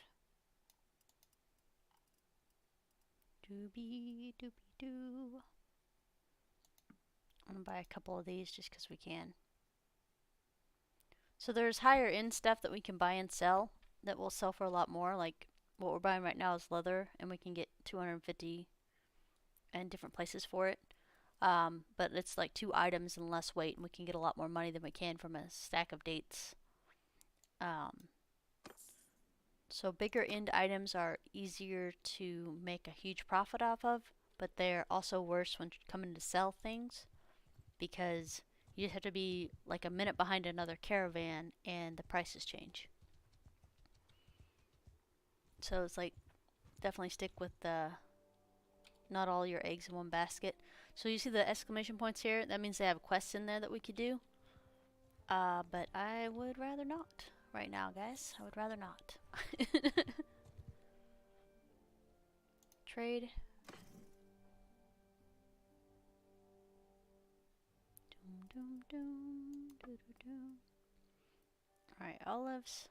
Doobie doobie doo. I'm gonna buy a couple of these just because we can. So there's higher end stuff that we can buy and sell that will sell for a lot more. Like what we're buying right now is leather, and we can get 250 in different places for it. But it's like 2 items and less weight, and we can get a lot more money than we can from a stack of dates. So bigger end items are easier to make a huge profit off of, but they're also worse when coming to sell things, because you just have to be like a minute behind another caravan and the prices change. So it's like, definitely stick with not all your eggs in one basket. So you see the exclamation points here? That means they have quests in there that we could do. But I would rather not right now, guys. I would rather not. Trade. Doom, doom, doom, doo, doo, doo. Alright, olives.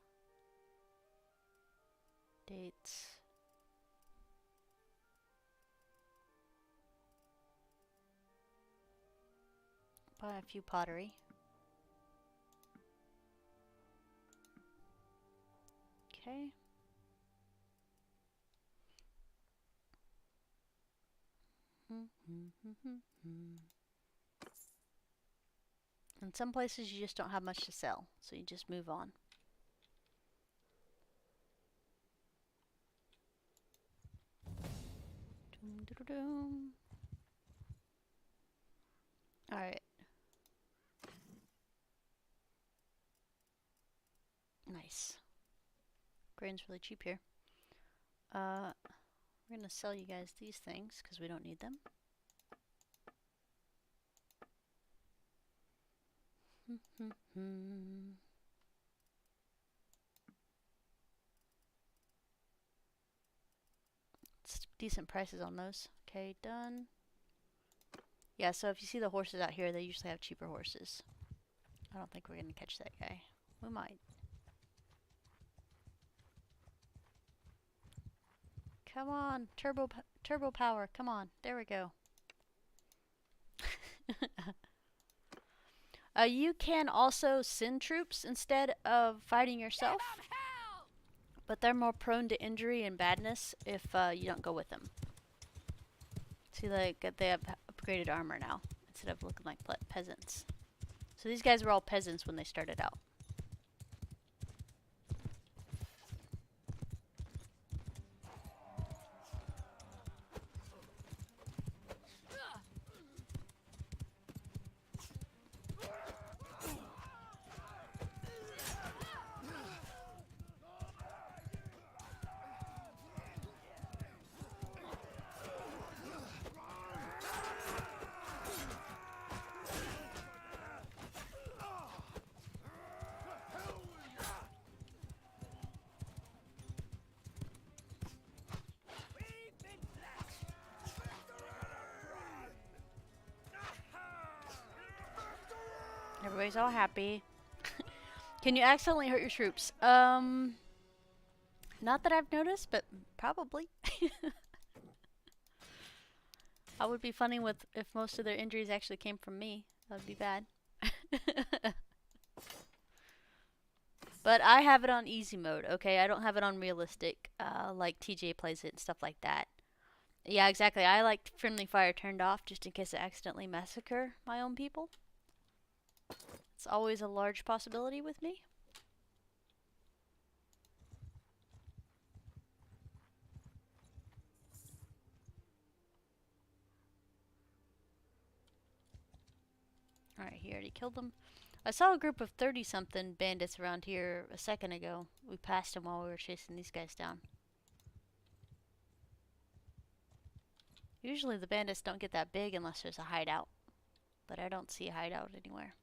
Dates. Buy a few pottery. Okay. In some places you just don't have much to sell, so you just move on. Alright. Nice. Grain's really cheap here. We're gonna sell you guys these things because we don't need them. It's decent prices on those. Okay, done. Yeah, so if you see the horses out here, they usually have cheaper horses. I don't think we're gonna catch that guy. We might. Come on, turbo power. Come on, there we go. You can also send troops instead of fighting yourself, but they're more prone to injury and badness if you don't go with them. See, like they have upgraded armor now instead of looking like peasants. So these guys were all peasants when they started out. everybody's all happy. Can you accidentally hurt your troops? Not that I've noticed, but probably. That would be funny if most of their injuries actually came from me. That would be bad. But I have it on easy mode, okay? I don't have it on realistic, like TJ plays it and stuff like that. Yeah, exactly. I like friendly fire turned off just in case I accidentally massacre my own people. It's always a large possibility with me. Alright, he already killed them. I saw a group of 30-something bandits around here a second ago. We passed them while we were chasing these guys down. Usually the bandits don't get that big unless there's a hideout. But I don't see a hideout anywhere.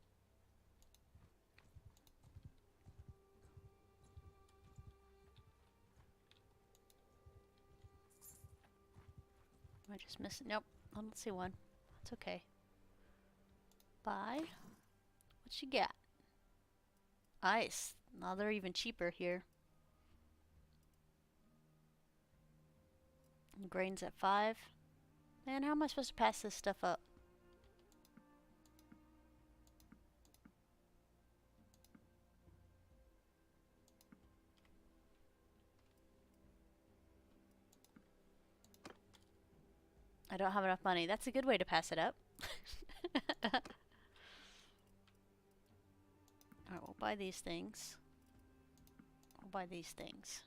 Am I just missing? Nope, I don't see one. That's okay. Buy. What you got? Ice. Now they're even cheaper here. And grain's at 5. Man, how am I supposed to pass this stuff up? I don't have enough money. That's a good way to pass it up. Alright, we'll buy these things. We'll buy these things.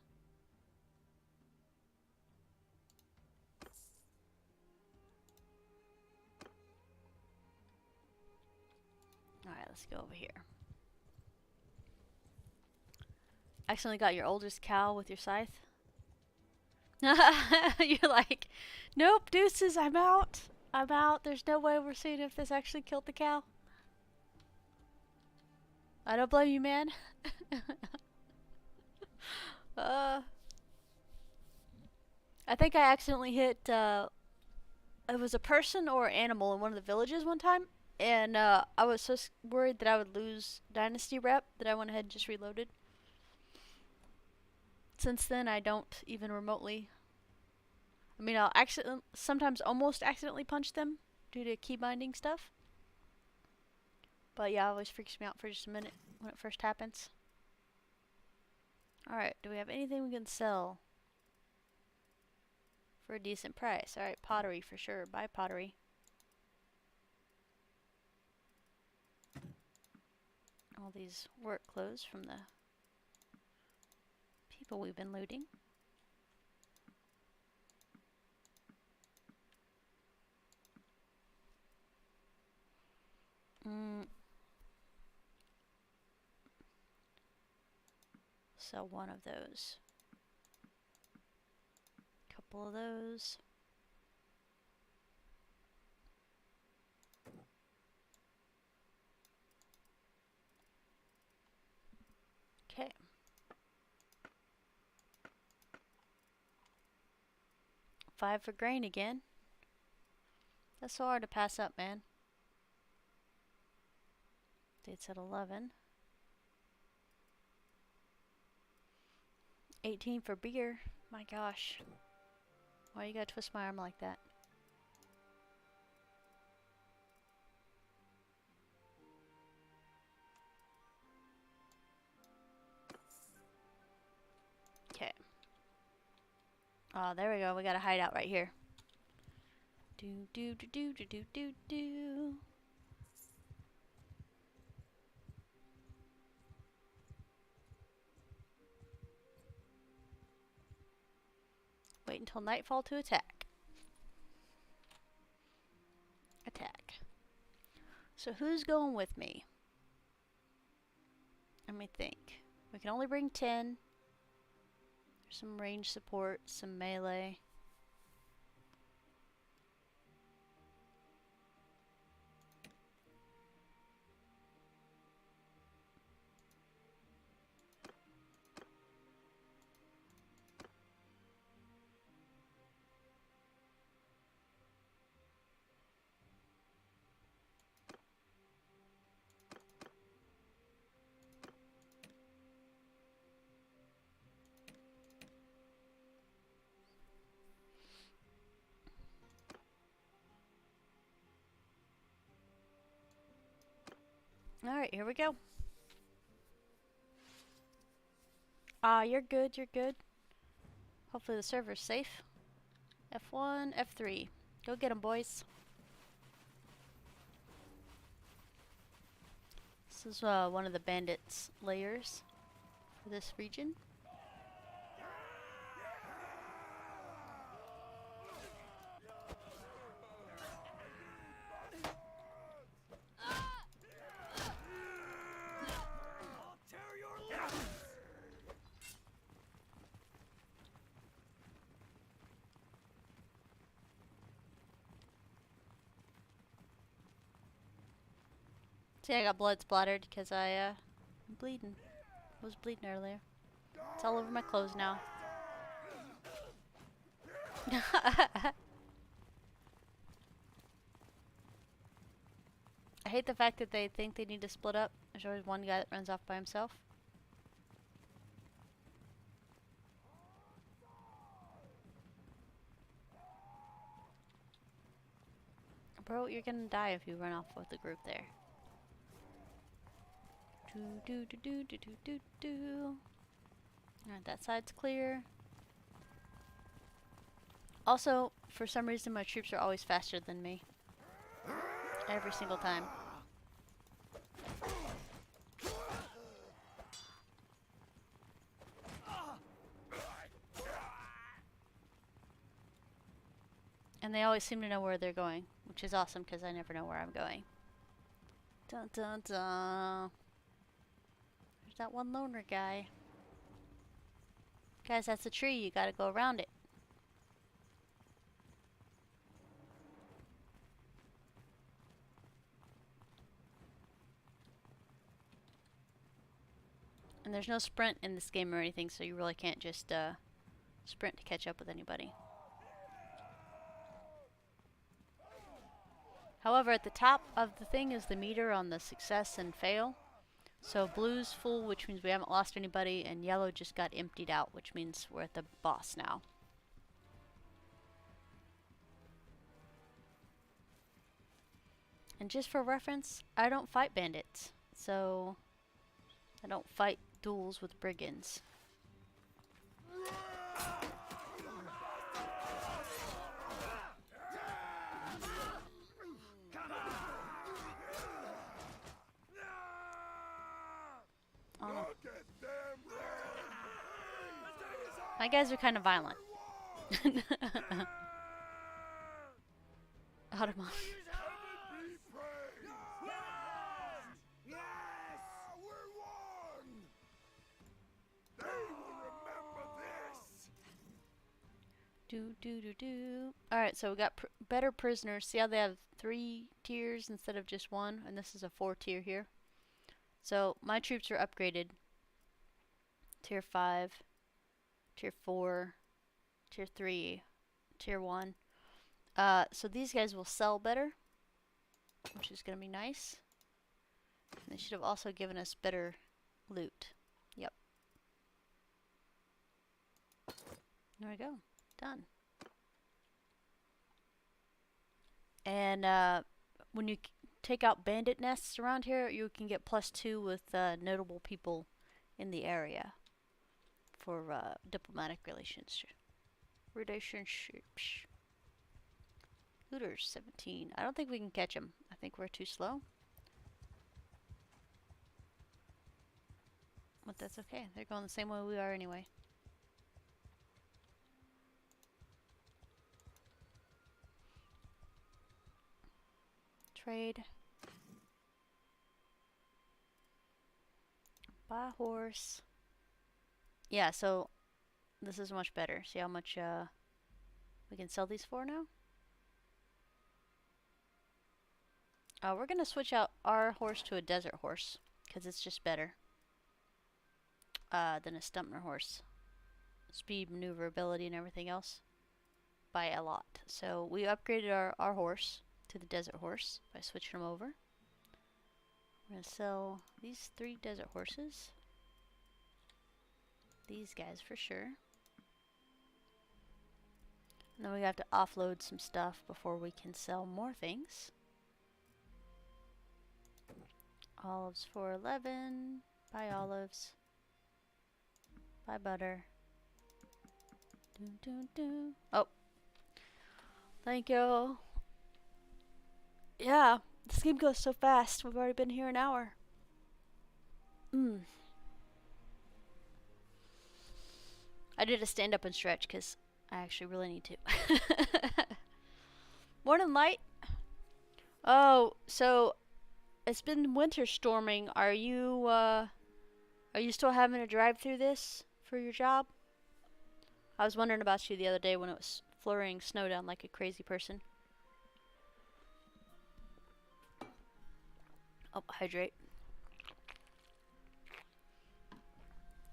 Alright, let's go over here. Accidentally got your oldest cow with your scythe. You're like, nope, deuces, I'm out. I'm out. There's no way we're seeing if this actually killed the cow. I don't blame you, man. I think I accidentally hit, it was a person or animal in one of the villages one time. And I was so worried that I would lose Dynasty rep that I went ahead and just reloaded. Since then, I don't even remotely. I mean, I'll sometimes almost accidentally punch them due to key binding stuff. But yeah, it always freaks me out for just a minute when it first happens. Alright, do we have anything we can sell for a decent price? Alright, pottery for sure. Buy pottery. All these work clothes from the people we've been looting. Sell one of those. Couple of those. Okay. $5 for grain again. That's so hard to pass up, man. Date's at 11. 18 for beer. My gosh. Why you gotta twist my arm like that? Okay. Oh, there we go. We got a hideout right here. Do do do do do do do do. Wait until nightfall to attack. Attack. So who's going with me? Let me think. We can only bring 10. There's some range support, some melee. Alright, here we go. You're good, you're good. Hopefully the server's safe. F1, F3. Go get 'em, boys. This is one of the bandits' layers for this region. See, I got blood splattered because I'm bleeding. I was bleeding earlier. It's all over my clothes now. I hate the fact that they think they need to split up. There's always one guy that runs off by himself. Bro, you're gonna die if you run off with the group there. Alright, that side's clear. Also, for some reason my troops are always faster than me. Every single time. And they always seem to know where they're going, which is awesome because I never know where I'm going. Dun dun dun. There's that one loner guy. Guys, that's a tree. You gotta go around it. And there's no sprint in this game or anything, so you really can't just sprint to catch up with anybody. However, at the top of the thing is the meter on the success and fail. So blue's full, which means we haven't lost anybody, and yellow just got emptied out, which means we're at the boss now. And just for reference, I don't fight bandits, so I don't fight duels with brigands. My guys are kind of violent. Automon. Alright, so we got better prisoners. See how they have 3 tiers instead of just 1? And this is a 4 tier here. So my troops are upgraded. Tier 5, Tier 4, Tier 3, Tier 1. So these guys will sell better, which is going to be nice. And they should have also given us better loot. Yep. There we go. Done. And when you take out bandit nests around here, you can get +2 with notable people in the area for diplomatic relationships. Looters 17. I don't think we can catch them. I think we're too slow. But that's okay. They're going the same way we are anyway. Trade. Buy a horse. Yeah, so this is much better. See how much we can sell these for now? We're going to switch out our horse to a desert horse because it's just better than a Stumpner horse. Speed, maneuverability, and everything else by a lot. So we upgraded our horse to the desert horse by switching them over. We're going to sell these 3 desert horses. These guys for sure. And then we have to offload some stuff before we can sell more things. Olives for 11. Buy olives. Buy butter. Oh. Thank you. Yeah, this game goes so fast. We've already been here an hour. I did a stand up and stretch because I actually really need to. Morning light. Oh, so it's been winter storming. Are you still having to drive through this for your job? I was wondering about you the other day when it was flurrying snow down like a crazy person. Oh, hydrate.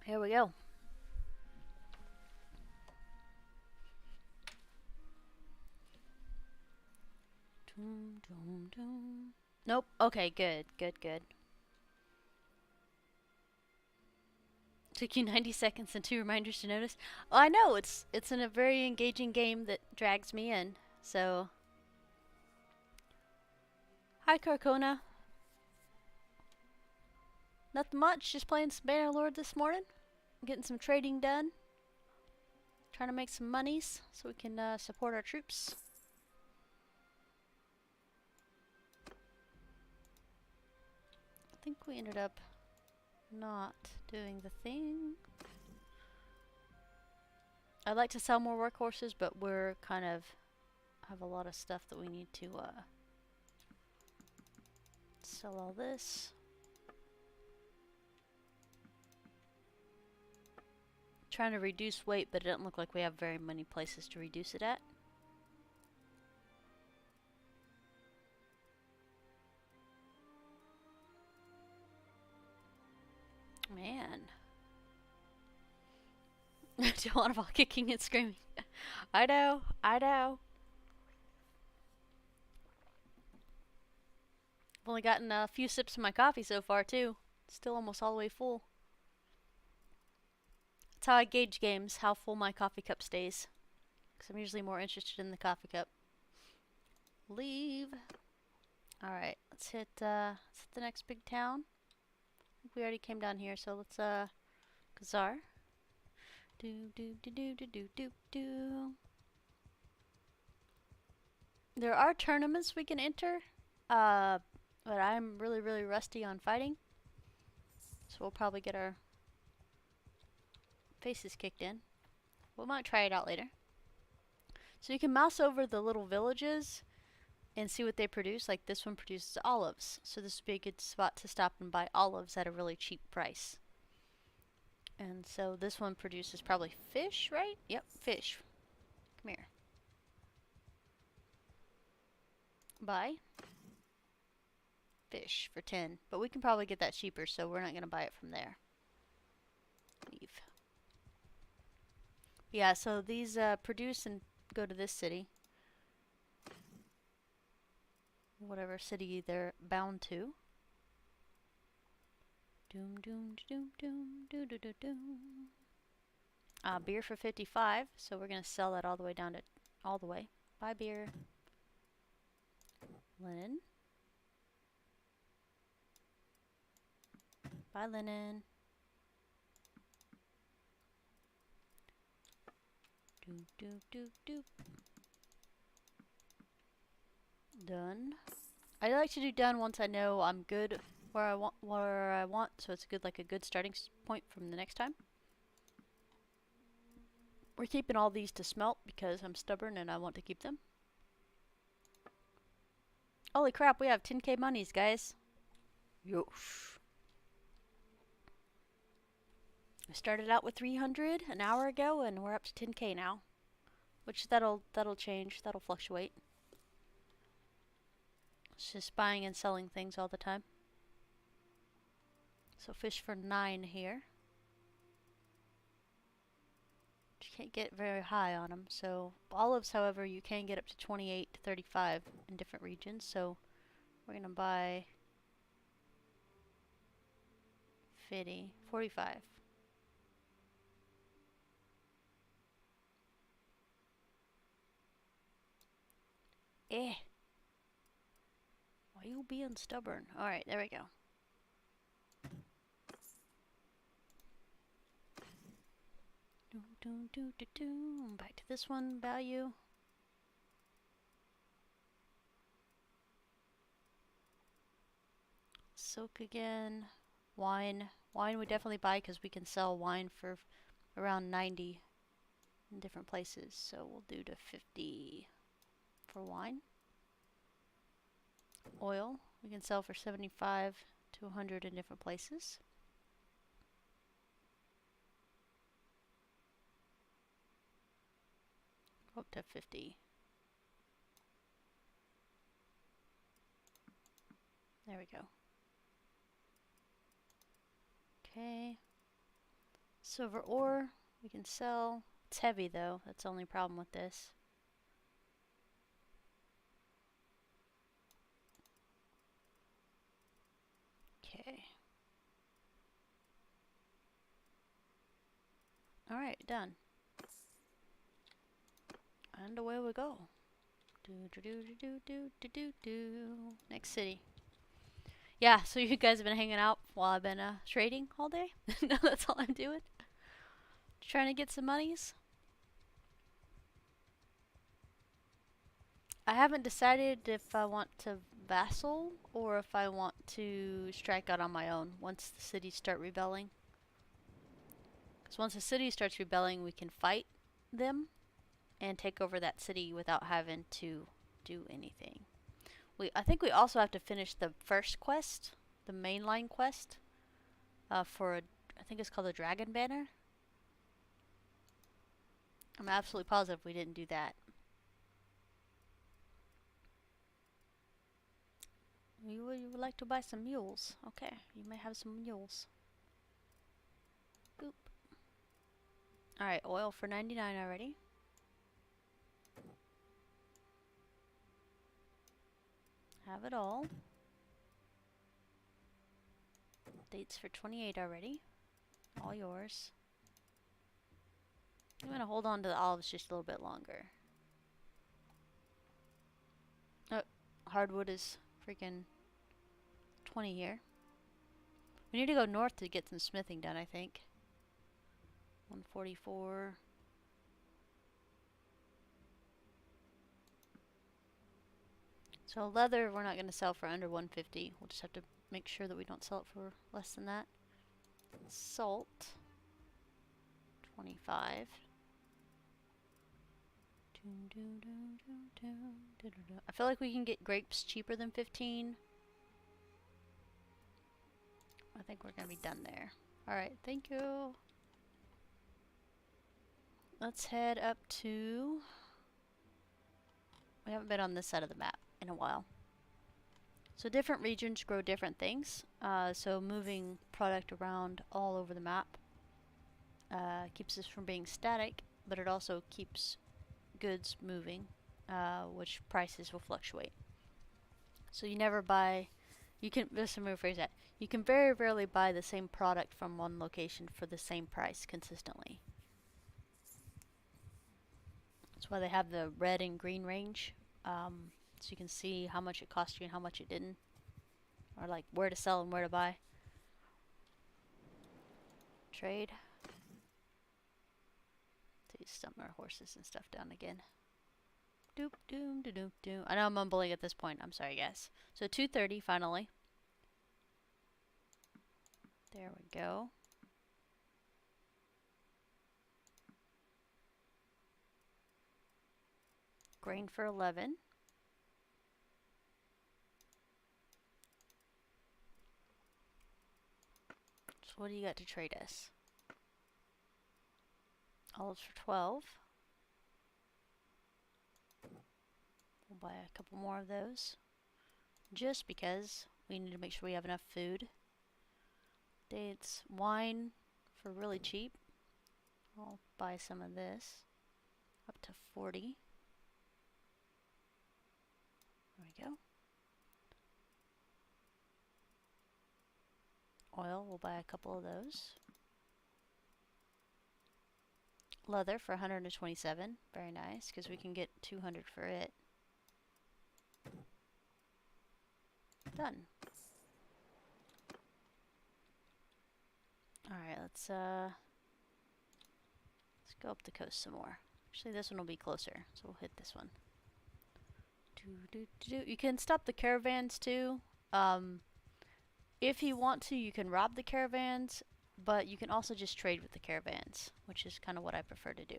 Here we go. Nope. Okay, good. Took you 90 seconds and 2 reminders to notice. Oh, I know, it's in a very engaging game that drags me in, so... Hi, Carcona. Nothing much, just playing some Bannerlord this morning. Getting some trading done. Trying to make some monies so we can support our troops. I think we ended up not doing the thing. I'd like to sell more workhorses, but we're kind of have a lot of stuff that we need to sell all this. Trying to reduce weight, but it doesn't look like we have very many places to reduce it at. Man. I don't want to fall kicking and screaming. I know. I've only gotten a few sips of my coffee so far, too. Still almost all the way full. That's how I gauge games, how full my coffee cup stays. Because I'm usually more interested in the coffee cup. Leave. Alright, let's hit the next big town. I think we already came down here, so let's Kazar. There are tournaments we can enter, but I'm really rusty on fighting. So we'll probably get our faces kicked in. We might try it out later. So you can mouse over the little villages and see what they produce. Like this one produces olives, so this would be a good spot to stop and buy olives at a really cheap price. And so this one produces probably fish, right? Yep, fish. Come here. Buy fish for 10, but we can probably get that cheaper, so we're not going to buy it from there. Leave. Yeah, so these produce and go to this city. Whatever city they're bound to. Beer for 55, so we're gonna sell that all the way down to all the way. Buy beer. Linen. Buy linen. Done. I like to do done once I know I'm good where I want, so it's good, like a good starting point from the next time. We're keeping all these to smelt because I'm stubborn and I want to keep them. Holy crap, we have 10k monies, guys. Yosh. I started out with 300 an hour ago and we're up to 10k now. Which that'll change, that'll fluctuate. It's just buying and selling things all the time. So fish for 9 here. You can't get very high on them. So olives, however, you can get up to 28 to 35 in different regions. So we're gonna buy 45. Why you being stubborn? Alright, there we go. Back to this one, value. Silk again. Wine. Wine we definitely buy because we can sell wine for around 90 in different places. So we'll do to 50 for wine. Oil we can sell for 75 to 100 in different places. Up to 50. There we go. Okay. Silver ore we can sell. It's heavy though. That's the only problem with this. Okay. Alright, done. And away we go. Next city. Yeah, so you guys have been hanging out while I've been trading all day? No, that's all I'm doing. Trying to get some monies. I haven't decided if I want to vassal or if I want to strike out on my own once the cities start rebelling. Because once the city starts rebelling, we can fight them and take over that city without having to do anything. I think we also have to finish the first quest, the mainline quest, for I think it's called the Dragon Banner. I'm absolutely positive we didn't do that. You would like to buy some mules. Okay, you may have some mules. Boop. Alright, oil for 99 already. Have it all. Dates for 28 already. All yours. I'm gonna hold on to the olives just a little bit longer. Oh, hardwood is freaking 20 here. We need to go north to get some smithing done, I think. 144. So leather we're not going to sell for under 150. We'll just have to make sure that we don't sell it for less than that. Salt. 25. I feel like we can get grapes cheaper than 15. I think we're going to be done there. Alright, thank you. Let's head up to... We haven't been on this side of the map in a while. So different regions grow different things. So moving product around all over the map keeps us from being static, but it also keeps goods moving, which prices will fluctuate. So you never buy... You can... Let me rephrase that. You can very rarely buy the same product from one location for the same price consistently. That's why they have the red and green range. So you can see how much it cost you and how much it didn't. Or like where to sell and where to buy. Trade. Let's stump our horses and stuff down again. Doop doom doop doom. I know I'm mumbling at this point. I'm sorry guys. So 230 finally. There we go. Grain for 11. So what do you got to trade us? Olives for 12. We'll buy a couple more of those. Just because we need to make sure we have enough food. Dates, wine for really cheap. I'll buy some of this. Up to 40. There we go. Oil, we'll buy a couple of those. Leather for 127. Very nice, because we can get 200 for it. Done. Alright, let's go up the coast some more. Actually, this one will be closer, so we'll hit this one. You can stop the caravans too. If you want to, you can rob the caravans, but you can also just trade with the caravans, which is kind of what I prefer to do.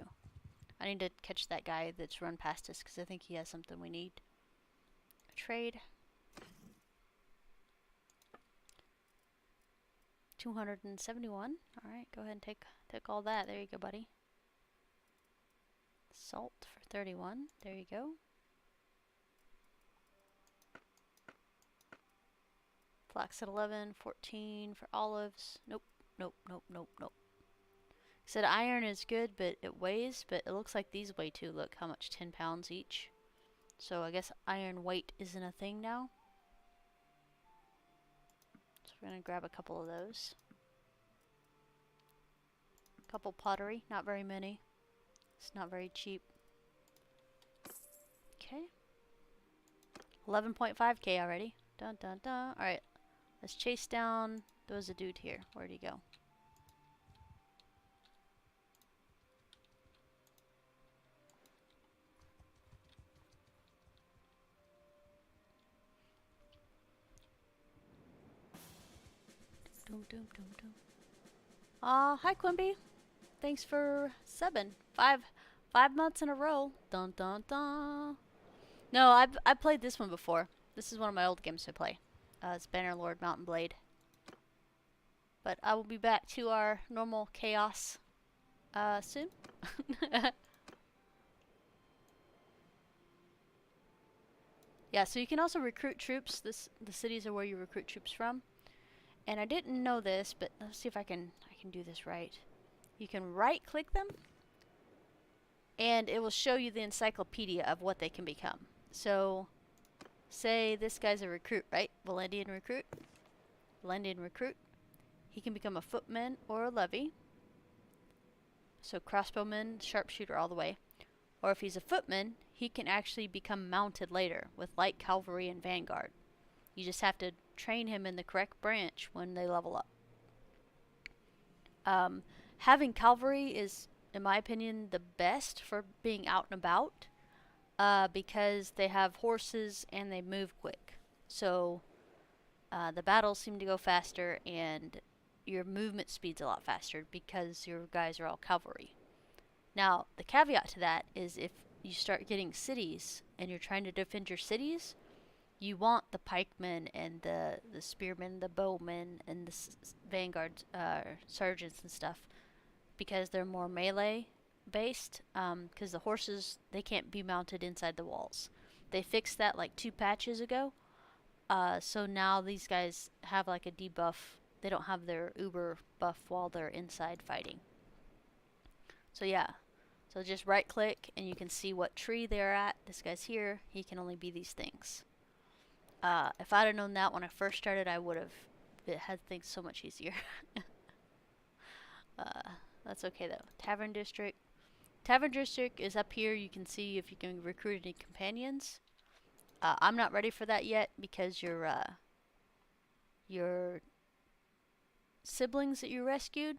I need to catch that guy that's run past us because I think he has something we need. Trade. 271. Alright, go ahead and take all that. There you go, buddy. Salt for 31. There you go. Flax at 11. 14 for olives. Nope, nope, nope, nope, nope. Said iron is good, but it weighs, but it looks like these weigh too. Look how much, 10 pounds each. So I guess iron weight isn't a thing now. So we're going to grab a couple of those. Couple pottery, not very many. It's not very cheap. Okay. 11.5k already. Dun dun dun. Alright, let's chase down. There was a dude here. Where'd he go? Doom, doom, doom, doom. Hi Quimby. Thanks for subbing. Five months in a row. Dun dun dun. No, I've played this one before. This is one of my old games I play. It's Bannerlord Mountain Blade. But I will be back to our normal chaos soon. Yeah, so you can also recruit troops. The cities are where you recruit troops from. And I didn't know this, but let's see if I can do this right. You can right-click them, and it will show you the encyclopedia of what they can become. So, say this guy's a recruit, right? Valendian recruit. Valendian recruit. He can become a footman or a levy. So crossbowman, sharpshooter all the way. Or if he's a footman, he can actually become mounted later with light cavalry and vanguard. You just have to train him in the correct branch when they level up. Having cavalry is, in my opinion, the best for being out and about because they have horses and they move quick. So the battles seem to go faster and your movement speed's a lot faster because your guys are all cavalry. Now, the caveat to that is if you start getting cities and you're trying to defend your cities, you want the pikemen and the spearmen, the bowmen, and the vanguard sergeants and stuff because they're more melee based. Because the horses, they can't be mounted inside the walls. They fixed that like 2 patches ago. So now these guys have like a debuff. They don't have their uber buff while they're inside fighting. So yeah. So just right click and you can see what tree they're at. This guy's here. He can only be these things. If I'd have known that when I first started, I would have had things so much easier. That's okay though. Tavern District. Tavern District is up here. You can see if you can recruit any companions. I'm not ready for that yet because your siblings that you rescued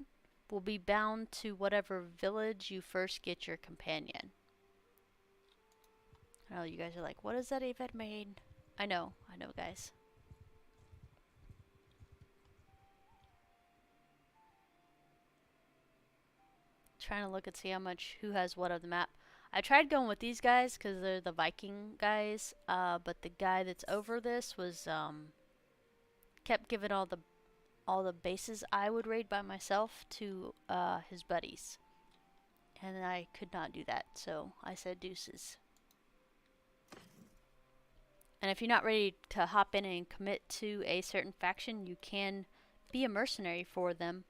will be bound to whatever village you first get your companion. I know you guys are like, what does that even mean? I know, guys. Trying to look and see how much, who has what of the map. I tried going with these guys because they're the Viking guys, but the guy that's over this was, kept giving all the bases I would raid by myself to, his buddies. And I could not do that, so I said deuces. And if you're not ready to hop in and commit to a certain faction, you can be a mercenary for them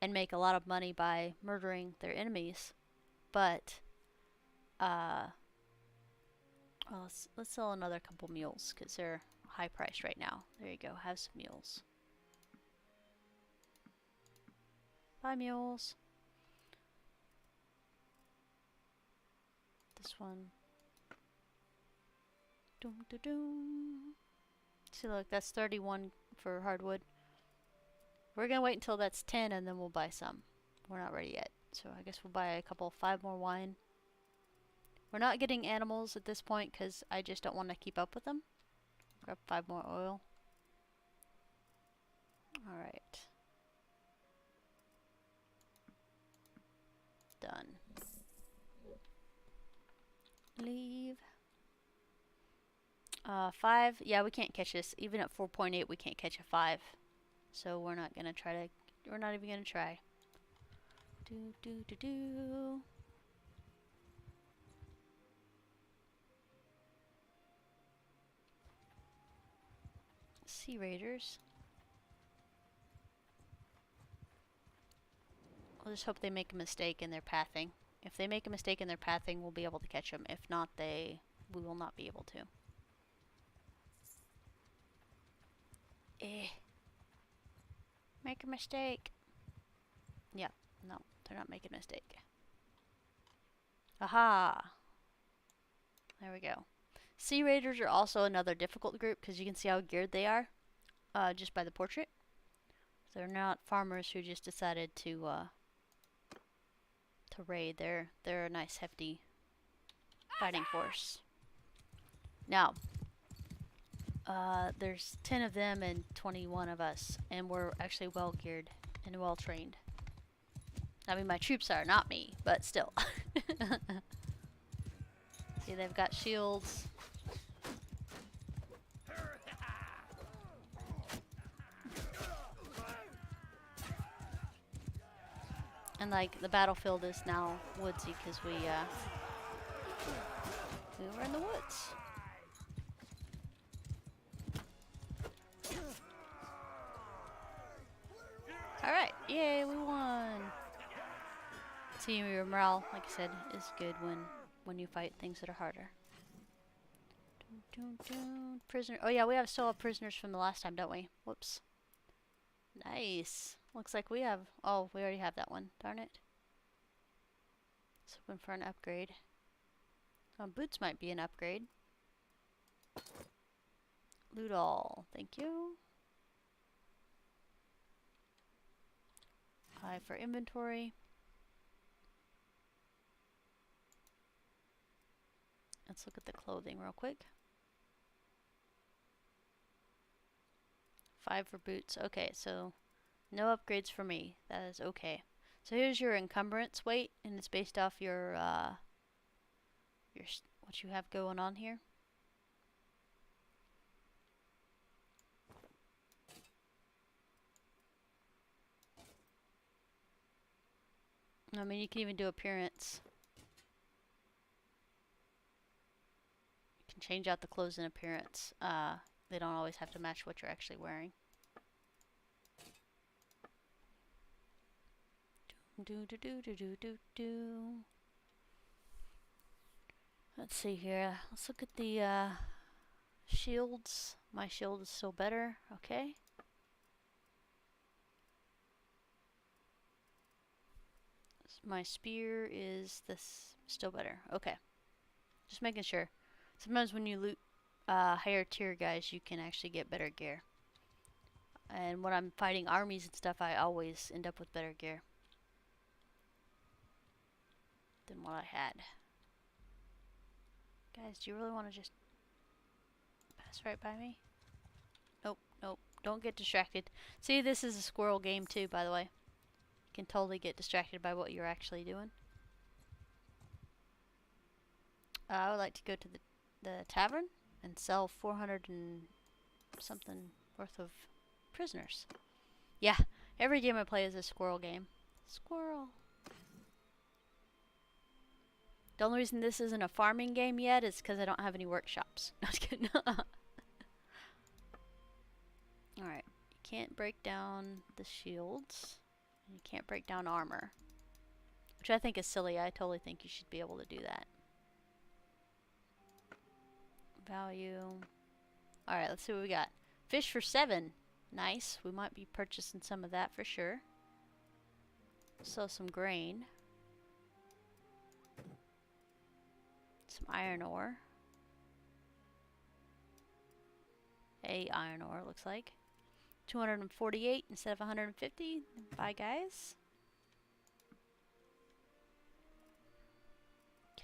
and make a lot of money by murdering their enemies. But, well, let's sell another couple mules because they're high priced right now. There you go, have some mules. Buy mules. This one. Doom, doom, doom. See, look, that's 31 for hardwood. We're gonna wait until that's 10 and then we'll buy some. We're not ready yet. So I guess we'll buy a couple, 5 more wine. We're not getting animals at this point because I just don't want to keep up with them. Grab 5 more oil. Alright. Done. Leave. 5. Yeah, we can't catch this. Even at 4.8, we can't catch a 5. So we're not gonna try to. We're not even gonna try. Do. Sea Raiders. We'll just hope they make a mistake in their pathing. If they make a mistake in their pathing, we'll be able to catch them. If not, we will not be able to. Make a mistake. Yep. No, they're not making a mistake. Aha! There we go. Sea Raiders are also another difficult group because you can see how geared they are just by the portrait. They're not farmers who just decided to raid. They're a nice hefty fighting force. Now, there's 10 of them and 21 of us, and we're actually well geared and well trained. I mean, my troops are, not me, but still. See, they've got shields. And like the battlefield is now woodsy because we were in the woods. Alright, yay, we won! See, your morale, like I said, is good when you fight things that are harder. Prisoner. Oh yeah, we still have prisoners from the last time, don't we? Whoops. Nice. Looks like we have. Oh, we already have that one. Darn it. Let's open for an upgrade. Boots might be an upgrade. Loot all. Thank you. 5 for inventory. Let's look at the clothing real quick. 5 for boots. Okay, so no upgrades for me. That is okay. So here's your encumbrance weight, and it's based off your what you have going on here. I mean, you can even do appearance. You can change out the clothes and appearance. They don't always have to match what you're actually wearing. Let's see here. Let's look at the shields. My shield is still better. Okay. My spear is this still better. Okay. Just making sure. Sometimes when you loot higher tier guys, you can actually get better gear. And when I'm fighting armies and stuff, I always end up with better gear than what I had. Guys, do you really want to just pass right by me? Nope, nope. Don't get distracted. See, this is a squirrel game too, by the way. You can totally get distracted by what you're actually doing. I would like to go to the tavern and sell 400 and something worth of prisoners. Yeah, every game I play is a squirrel game. Squirrel. The only reason this isn't a farming game yet is because I don't have any workshops. No, just kidding. Alright, you can't break down the shields. You can't break down armor. Which I think is silly. I totally think you should be able to do that. Value. Alright, let's see what we got. Fish for 7. Nice. We might be purchasing some of that for sure. Sell some grain. Some iron ore. A iron ore, looks like. 248 instead of 150. Bye, guys.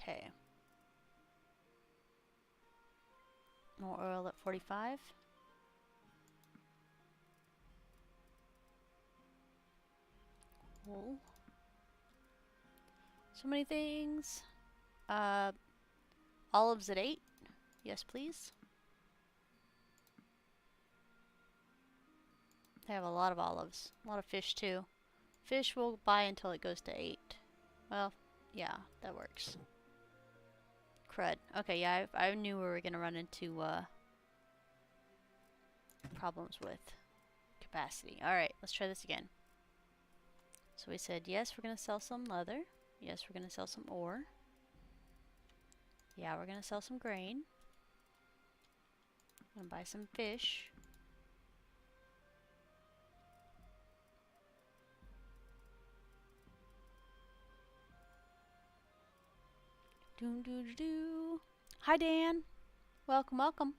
Okay. More oil at 45. Wool. So many things. Olives at 8. Yes, please. They have a lot of olives. A lot of fish, too. Fish we'll buy until it goes to 8. Well, yeah, that works. Crud. Okay, yeah, I knew we were going to run into problems with capacity. Alright, let's try this again. So we said, yes, we're going to sell some leather. Yes, we're going to sell some ore. Yeah, we're going to sell some grain. I'm going to buy some fish. Doo-doo-doo-doo. Hi, Dan. Welcome, welcome.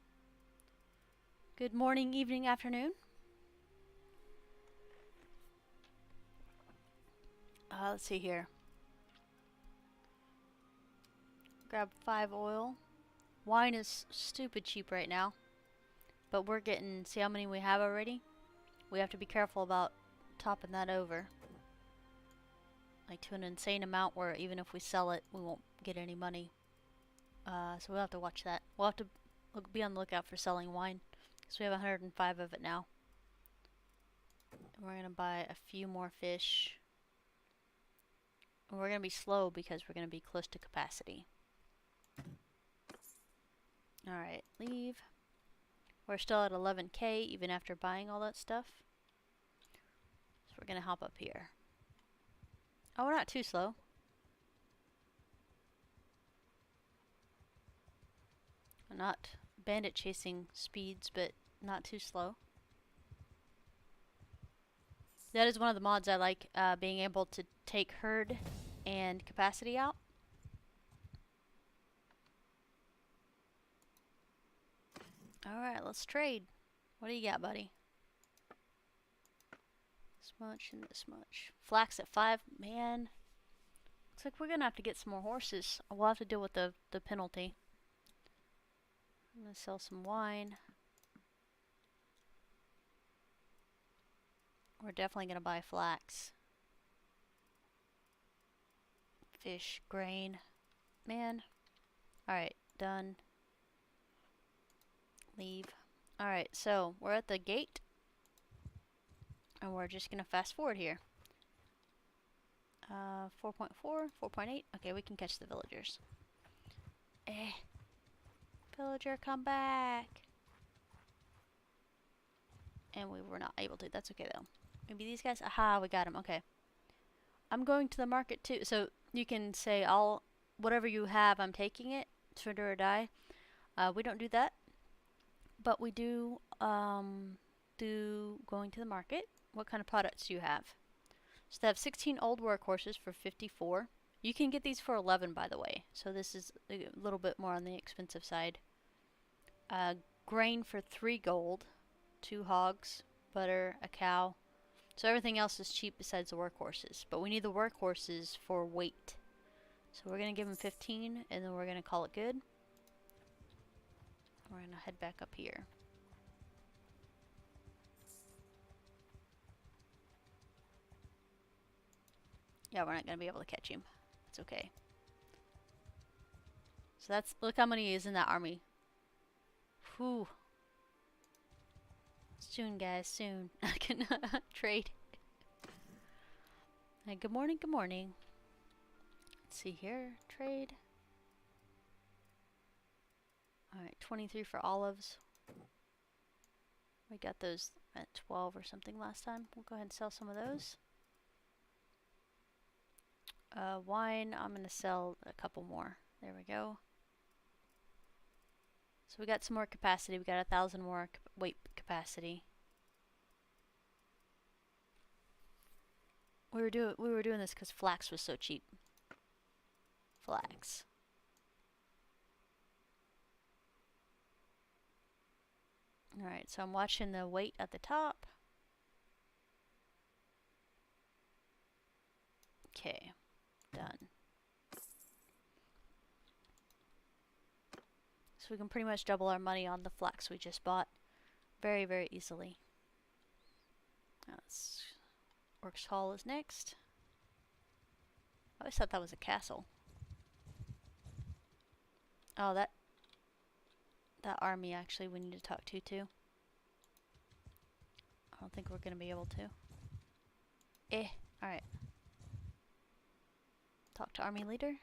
Good morning, evening, afternoon. Let's see here. Grab 5 oil. Wine is stupid cheap right now. But we're getting, see how many we have already? We have to be careful about topping that over. Like to an insane amount where even if we sell it, we won't get any money. So we'll have to watch that. We'll have to be on the lookout for selling wine. Because we have 105 of it now. And we're going to buy a few more fish. And we're going to be slow because we're going to be close to capacity. Alright, leave. We're still at 11k even after buying all that stuff. So we're going to hop up here. Oh, we're not too slow. We're not bandit chasing speeds, but not too slow. That is one of the mods I like, being able to take herd and capacity out. Alright, let's trade. What do you got, buddy? This much and this much. Flax at 5. Man. Looks like we're going to have to get some more horses. We'll have to deal with the penalty. I'm going to sell some wine. We're definitely going to buy flax. Fish, grain. Man. Alright, done. Leave. Alright, so we're at the gate. And we're just going to fast forward here. 4.4, 4.8. Okay, we can catch the villagers. Villager, come back. And we were not able to. That's okay, though. Maybe these guys. Aha, we got him. Okay. I'm going to the market, too. So you can say, whatever you have, I'm taking it. Surrender or die. We don't do that. But we do going to the market. What kind of products do you have? So they have 16 old workhorses for 54. You can get these for 11, by the way. So this is a little bit more on the expensive side. Grain for 3 gold. 2 hogs, butter, a cow. So everything else is cheap besides the workhorses. But we need the workhorses for weight. So we're going to give them 15, and then we're going to call it good. We're going to head back up here. Yeah, we're not going to be able to catch him. It's okay. So that's, look how many is in that army. Whew. Soon, guys, soon. I can trade. Hey, good morning, good morning. Let's see here. Trade. Alright, 23 for olives. We got those at 12 or something last time. We'll go ahead and sell some of those. Wine, I'm going to sell a couple more. There we go. So we got some more capacity. We got 1,000 more weight capacity. We were doing this because flax was so cheap. Flax. Alright, so I'm watching the weight at the top. Okay, done. So we can pretty much double our money on the flax we just bought very, very easily. Orcs Hall is next. I always thought that was a castle. Oh, that army actually we need to talk to too. I don't think we're gonna be able to. Alright. Talk to army leader.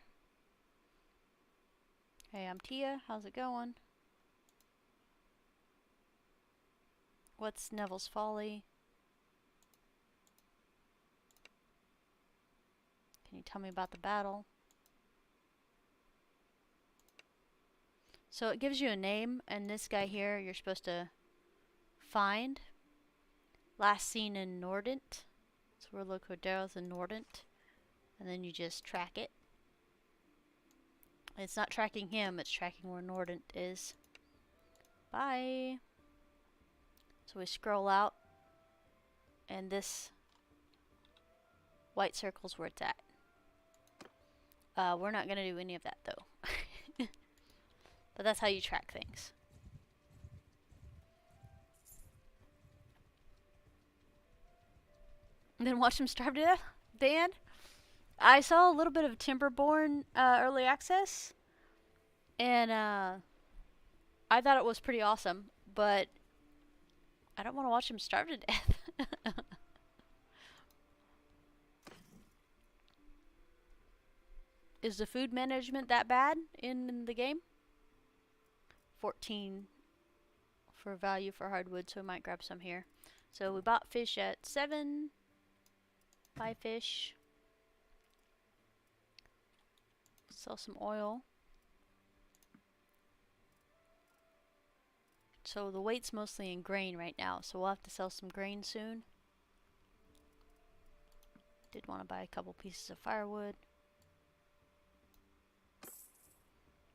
Hey, I'm Tia. How's it going? What's Neville's Folly? Can you tell me about the battle? So it gives you a name, and this guy here you're supposed to find. Last seen in Nordent. So we're Locoderos in Nordent. And then you just track it. It's not tracking him, it's tracking where Nordent is. Bye! So we scroll out, and this white circle's where it's at. We're not gonna do any of that though. But that's how you track things. And then watch them starve to death? Dan? I saw a little bit of Timberborn early access, and I thought it was pretty awesome, but I don't want to watch him starve to death. Is the food management that bad in the game? 14 for value for hardwood, so we might grab some here. So we bought fish at 7. Buy fish. Sell some oil. So the weight's mostly in grain right now, so we'll have to sell some grain soon. Did want to buy a couple pieces of firewood.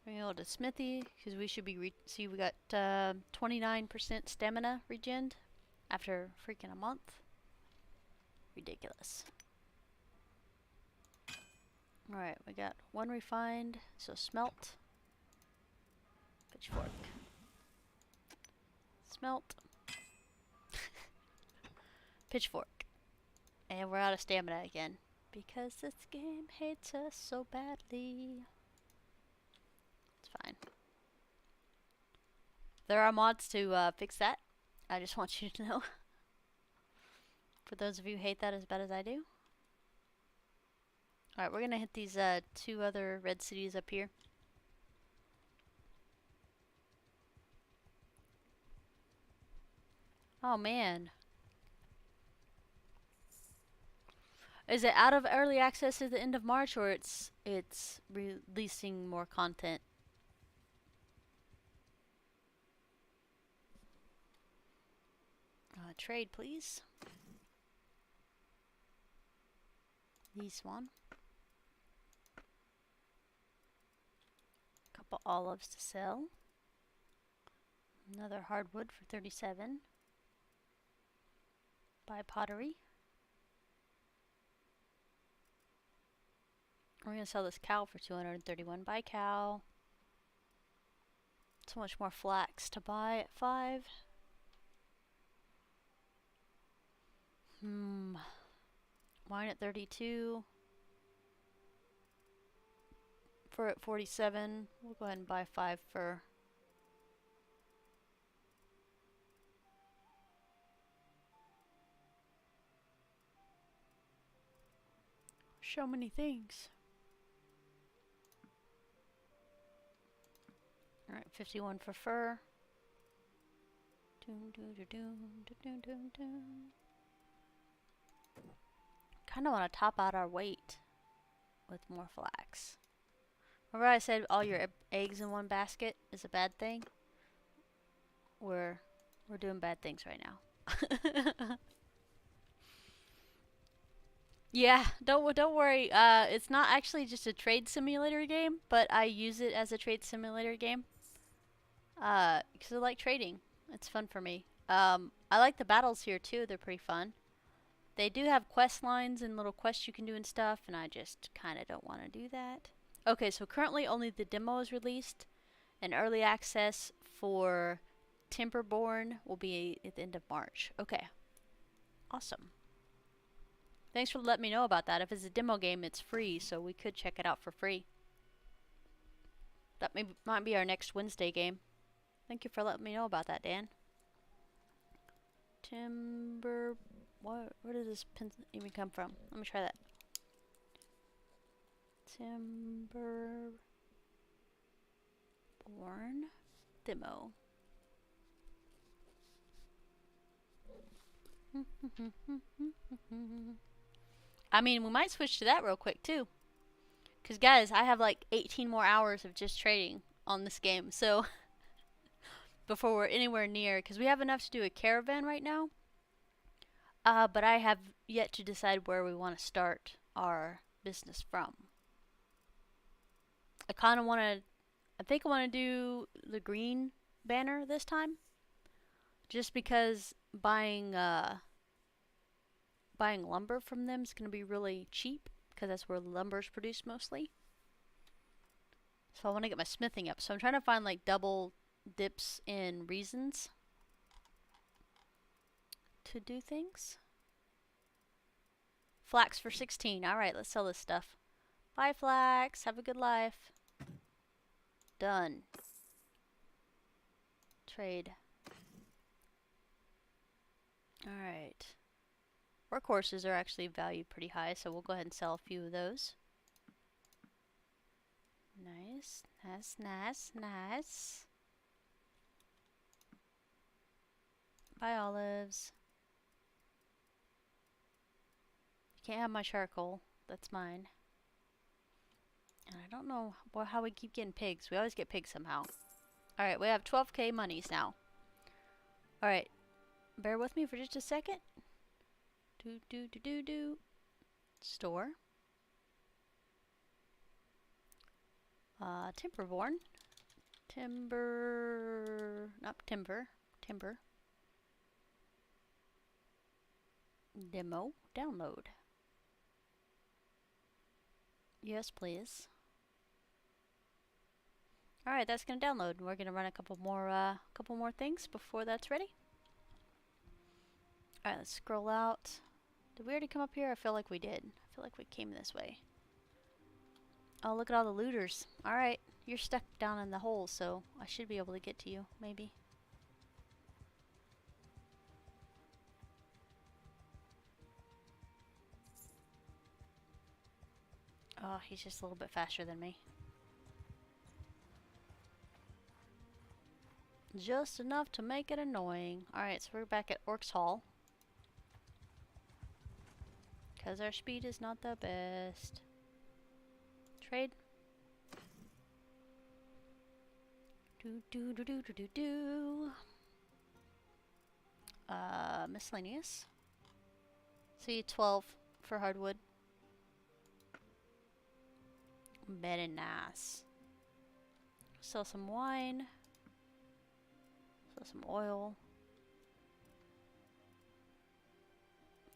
We're going to go to Smithy, because we should be, see we got 29% stamina regened after freaking a month. Ridiculous. Alright, we got 1 refined, so smelt. Pitchfork. Smelt. Pitchfork. And we're out of stamina again. Because this game hates us so badly. It's fine. There are mods to fix that. I just want you to know. For those of you who hate that as bad as I do. Alright, we're gonna hit these 2 other red cities up here. Oh man. Is it out of early access at the end of March, or it's releasing more content? Trade, please. This one. Couple olives to sell. Another hardwood for 37. Buy pottery. We're gonna sell this cow for 231. Buy cow. So much more flax to buy at 5. Wine at 32. Fur at 47. We'll go ahead and buy 5 fur. So many things. Alright, 51 for fur. Kinda wanna top out our weight with more flax. Remember I said all your eggs in one basket is a bad thing? We're doing bad things right now. Yeah, don't worry. It's not actually just a trade simulator game, but I use it as a trade simulator game. Because I like trading. It's fun for me. I like the battles here too. They're pretty fun. They do have quest lines and little quests you can do and stuff, and I just kind of don't want to do that. Okay, so currently only the demo is released, And early access for Timberborn will be at the end of March. Okay. Awesome. Thanks for letting me know about that. If it's a demo game, it's free, so we could check it out for free. That might be our next Wednesday game. Thank you for letting me know about that, Dan. Timber... Where did this pen even come from? Let me try that. Timberborn demo. I mean, we might switch to that real quick too. Because guys, I have like 18 more hours of just trading on this game. So before we're anywhere near, because we have enough to do a caravan right now. But I have yet to decide where we want to start our business from. I kind of want to, I think I want to do the green banner this time. Just because buying lumber from them is going to be really cheap. Because that's where lumber is produced mostly. So I want to get my smithing up. So I'm trying to find like double dips in reasons to do things. Flax for 16. Alright, let's sell this stuff. Bye, Flax. Have a good life. Done. Trade. Alright. Workhorses are actually valued pretty high, so we'll go ahead and sell a few of those. Nice. Nice, nice, nice. Buy olives. You can't have my charcoal. That's mine. And I don't know how we keep getting pigs. We always get pigs somehow. Alright, we have 12k monies now. Alright. Bear with me for just a second. Store. Timberborn. Timber. Demo. Download. Yes, please. Alright, that's gonna download. We're gonna run a couple more things before that's ready. Alright, let's scroll out. Did we already come up here? I feel like we did. I feel like we came this way. Oh, look at all the looters. Alright, you're stuck down in the hole, so I should be able to get to you, maybe. Oh, he's just a little bit faster than me. Just enough to make it annoying. Alright, so we're back at Orcs Hall. Because our speed is not the best. Trade. Miscellaneous. See, 12 for hardwood. Very nice. Sell some wine. Sell some oil.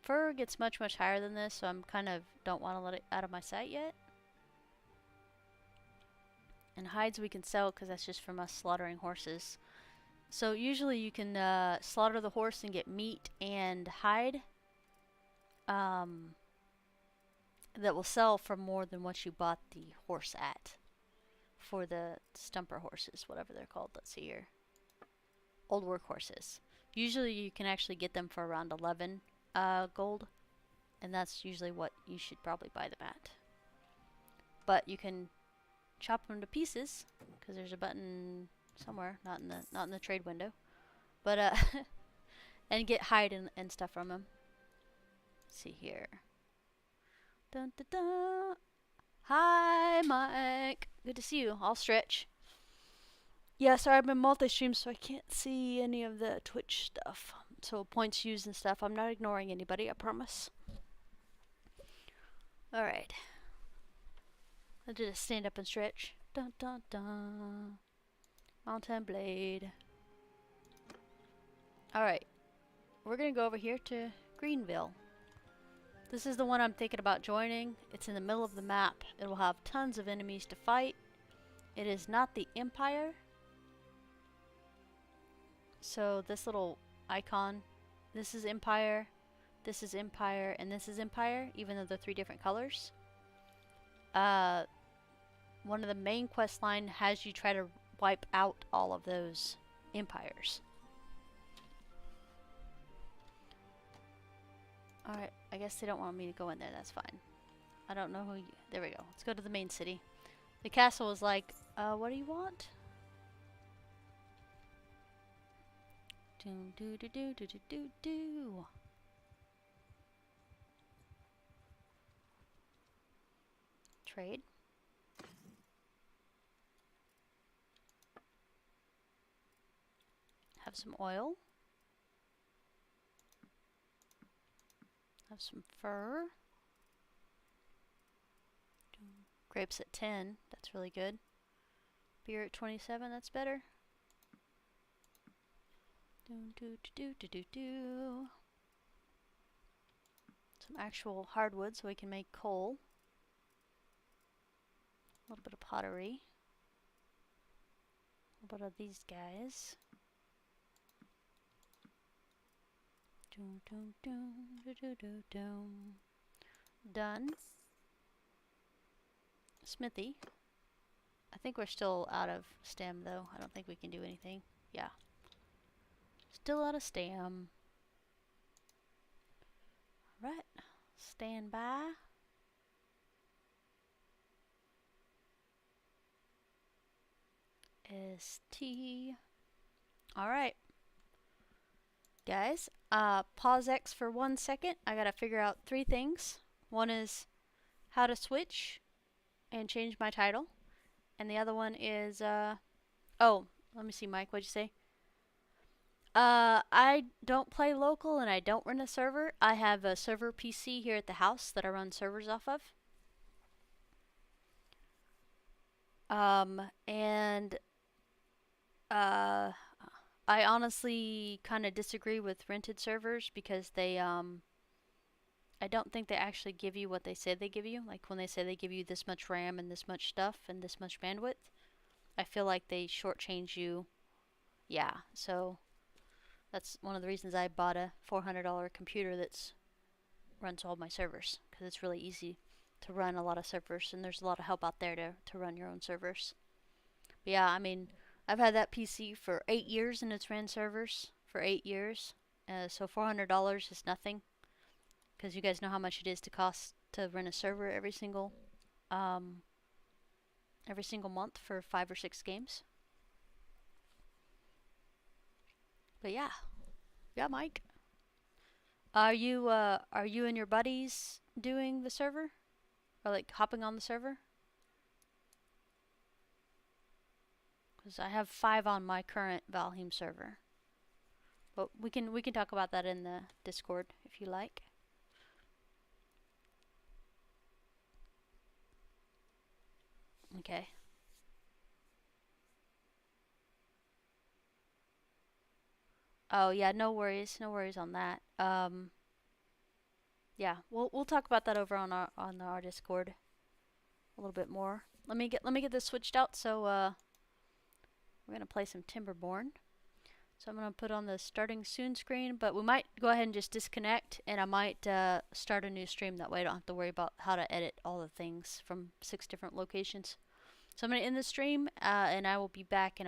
Fur gets much higher than this, so I'm kind of don't want to let it out of my sight yet. And hides we can sell because that's just from us slaughtering horses. So usually you can slaughter the horse and get meat and hide. That will sell for more than what you bought the horse at. For the stumper horses, whatever they're called. Let's see here. Old work horses. Usually you can actually get them for around 11 gold. And that's usually what you should probably buy them at. But you can chop them to pieces because there's a button somewhere, not in the trade window. But and get hide and stuff from them. Let's see here. Dun, dun, dun. Hi, Mike. Good to see you. I'll stretch. Yeah, sorry, I've been multi-stream, so I can't see any of the Twitch stuff. So points used and stuff. I'm not ignoring anybody, I promise. Alright. I did a stand up and stretch. Dun dun dun. Mountain Blade. Alright. We're gonna go over here to Greenville. This is the one I'm thinking about joining. It's in the middle of the map. It will have tons of enemies to fight. It is not the Empire. So this little icon, this is Empire, this is Empire, and this is Empire, even though they're 3 different colors. One of the main quest line has you try to wipe out all of those empires. Alright, I guess they don't want me to go in there, that's fine. I don't know who you... There we go. Let's go to the main city. The castle was like, what do you want? Do do do do do do do do. Trade. Have some oil. Have some fur. Grapes at 10. That's really good. Beer at 27. That's better. Do do do do do do. Some actual hardwood so we can make coal. A little bit of pottery. A little bit of these guys. Doom, doom, doom, do, do, do, doom. Done. Smithy. I think we're still out of stem though. I don't think we can do anything. Yeah. Still out of stem. Alright. Stand by. ST. Alright. Guys, pause X for 1 second. I gotta figure out 3 things. One is how to switch and change my title. And the other one is, oh, let me see, Mike, what'd you say? I don't play local and I don't run a server. I have a server PC here at the house that I run servers off of. I honestly kind of disagree with rented servers because they, I don't think they actually give you what they say they give you. Like when they say they give you this much RAM and this much stuff and this much bandwidth, I feel like they shortchange you. Yeah, so that's one of the reasons I bought a $400 computer that's runs all my servers, because it's really easy to run a lot of servers and there's a lot of help out there to run your own servers. But yeah, I mean, I've had that PC for 8 years and it's ran servers for 8 years. So $400 is nothing, because you guys know how much it is to cost to run a server every single month for 5 or 6 games. But yeah, Mike. Are you and your buddies doing the server, or like hopping on the server? Because I have 5 on my current Valheim server. But we can talk about that in the Discord if you like. Okay. Oh yeah, no worries on that. Yeah, we'll talk about that over on our Discord a little bit more. Let me get this switched out. So we're gonna play some Timberborn. So I'm gonna put on the starting soon screen, but we might go ahead and just disconnect, and I might start a new stream. That way I don't have to worry about how to edit all the things from 6 different locations. So I'm gonna end the stream, and I will be back in a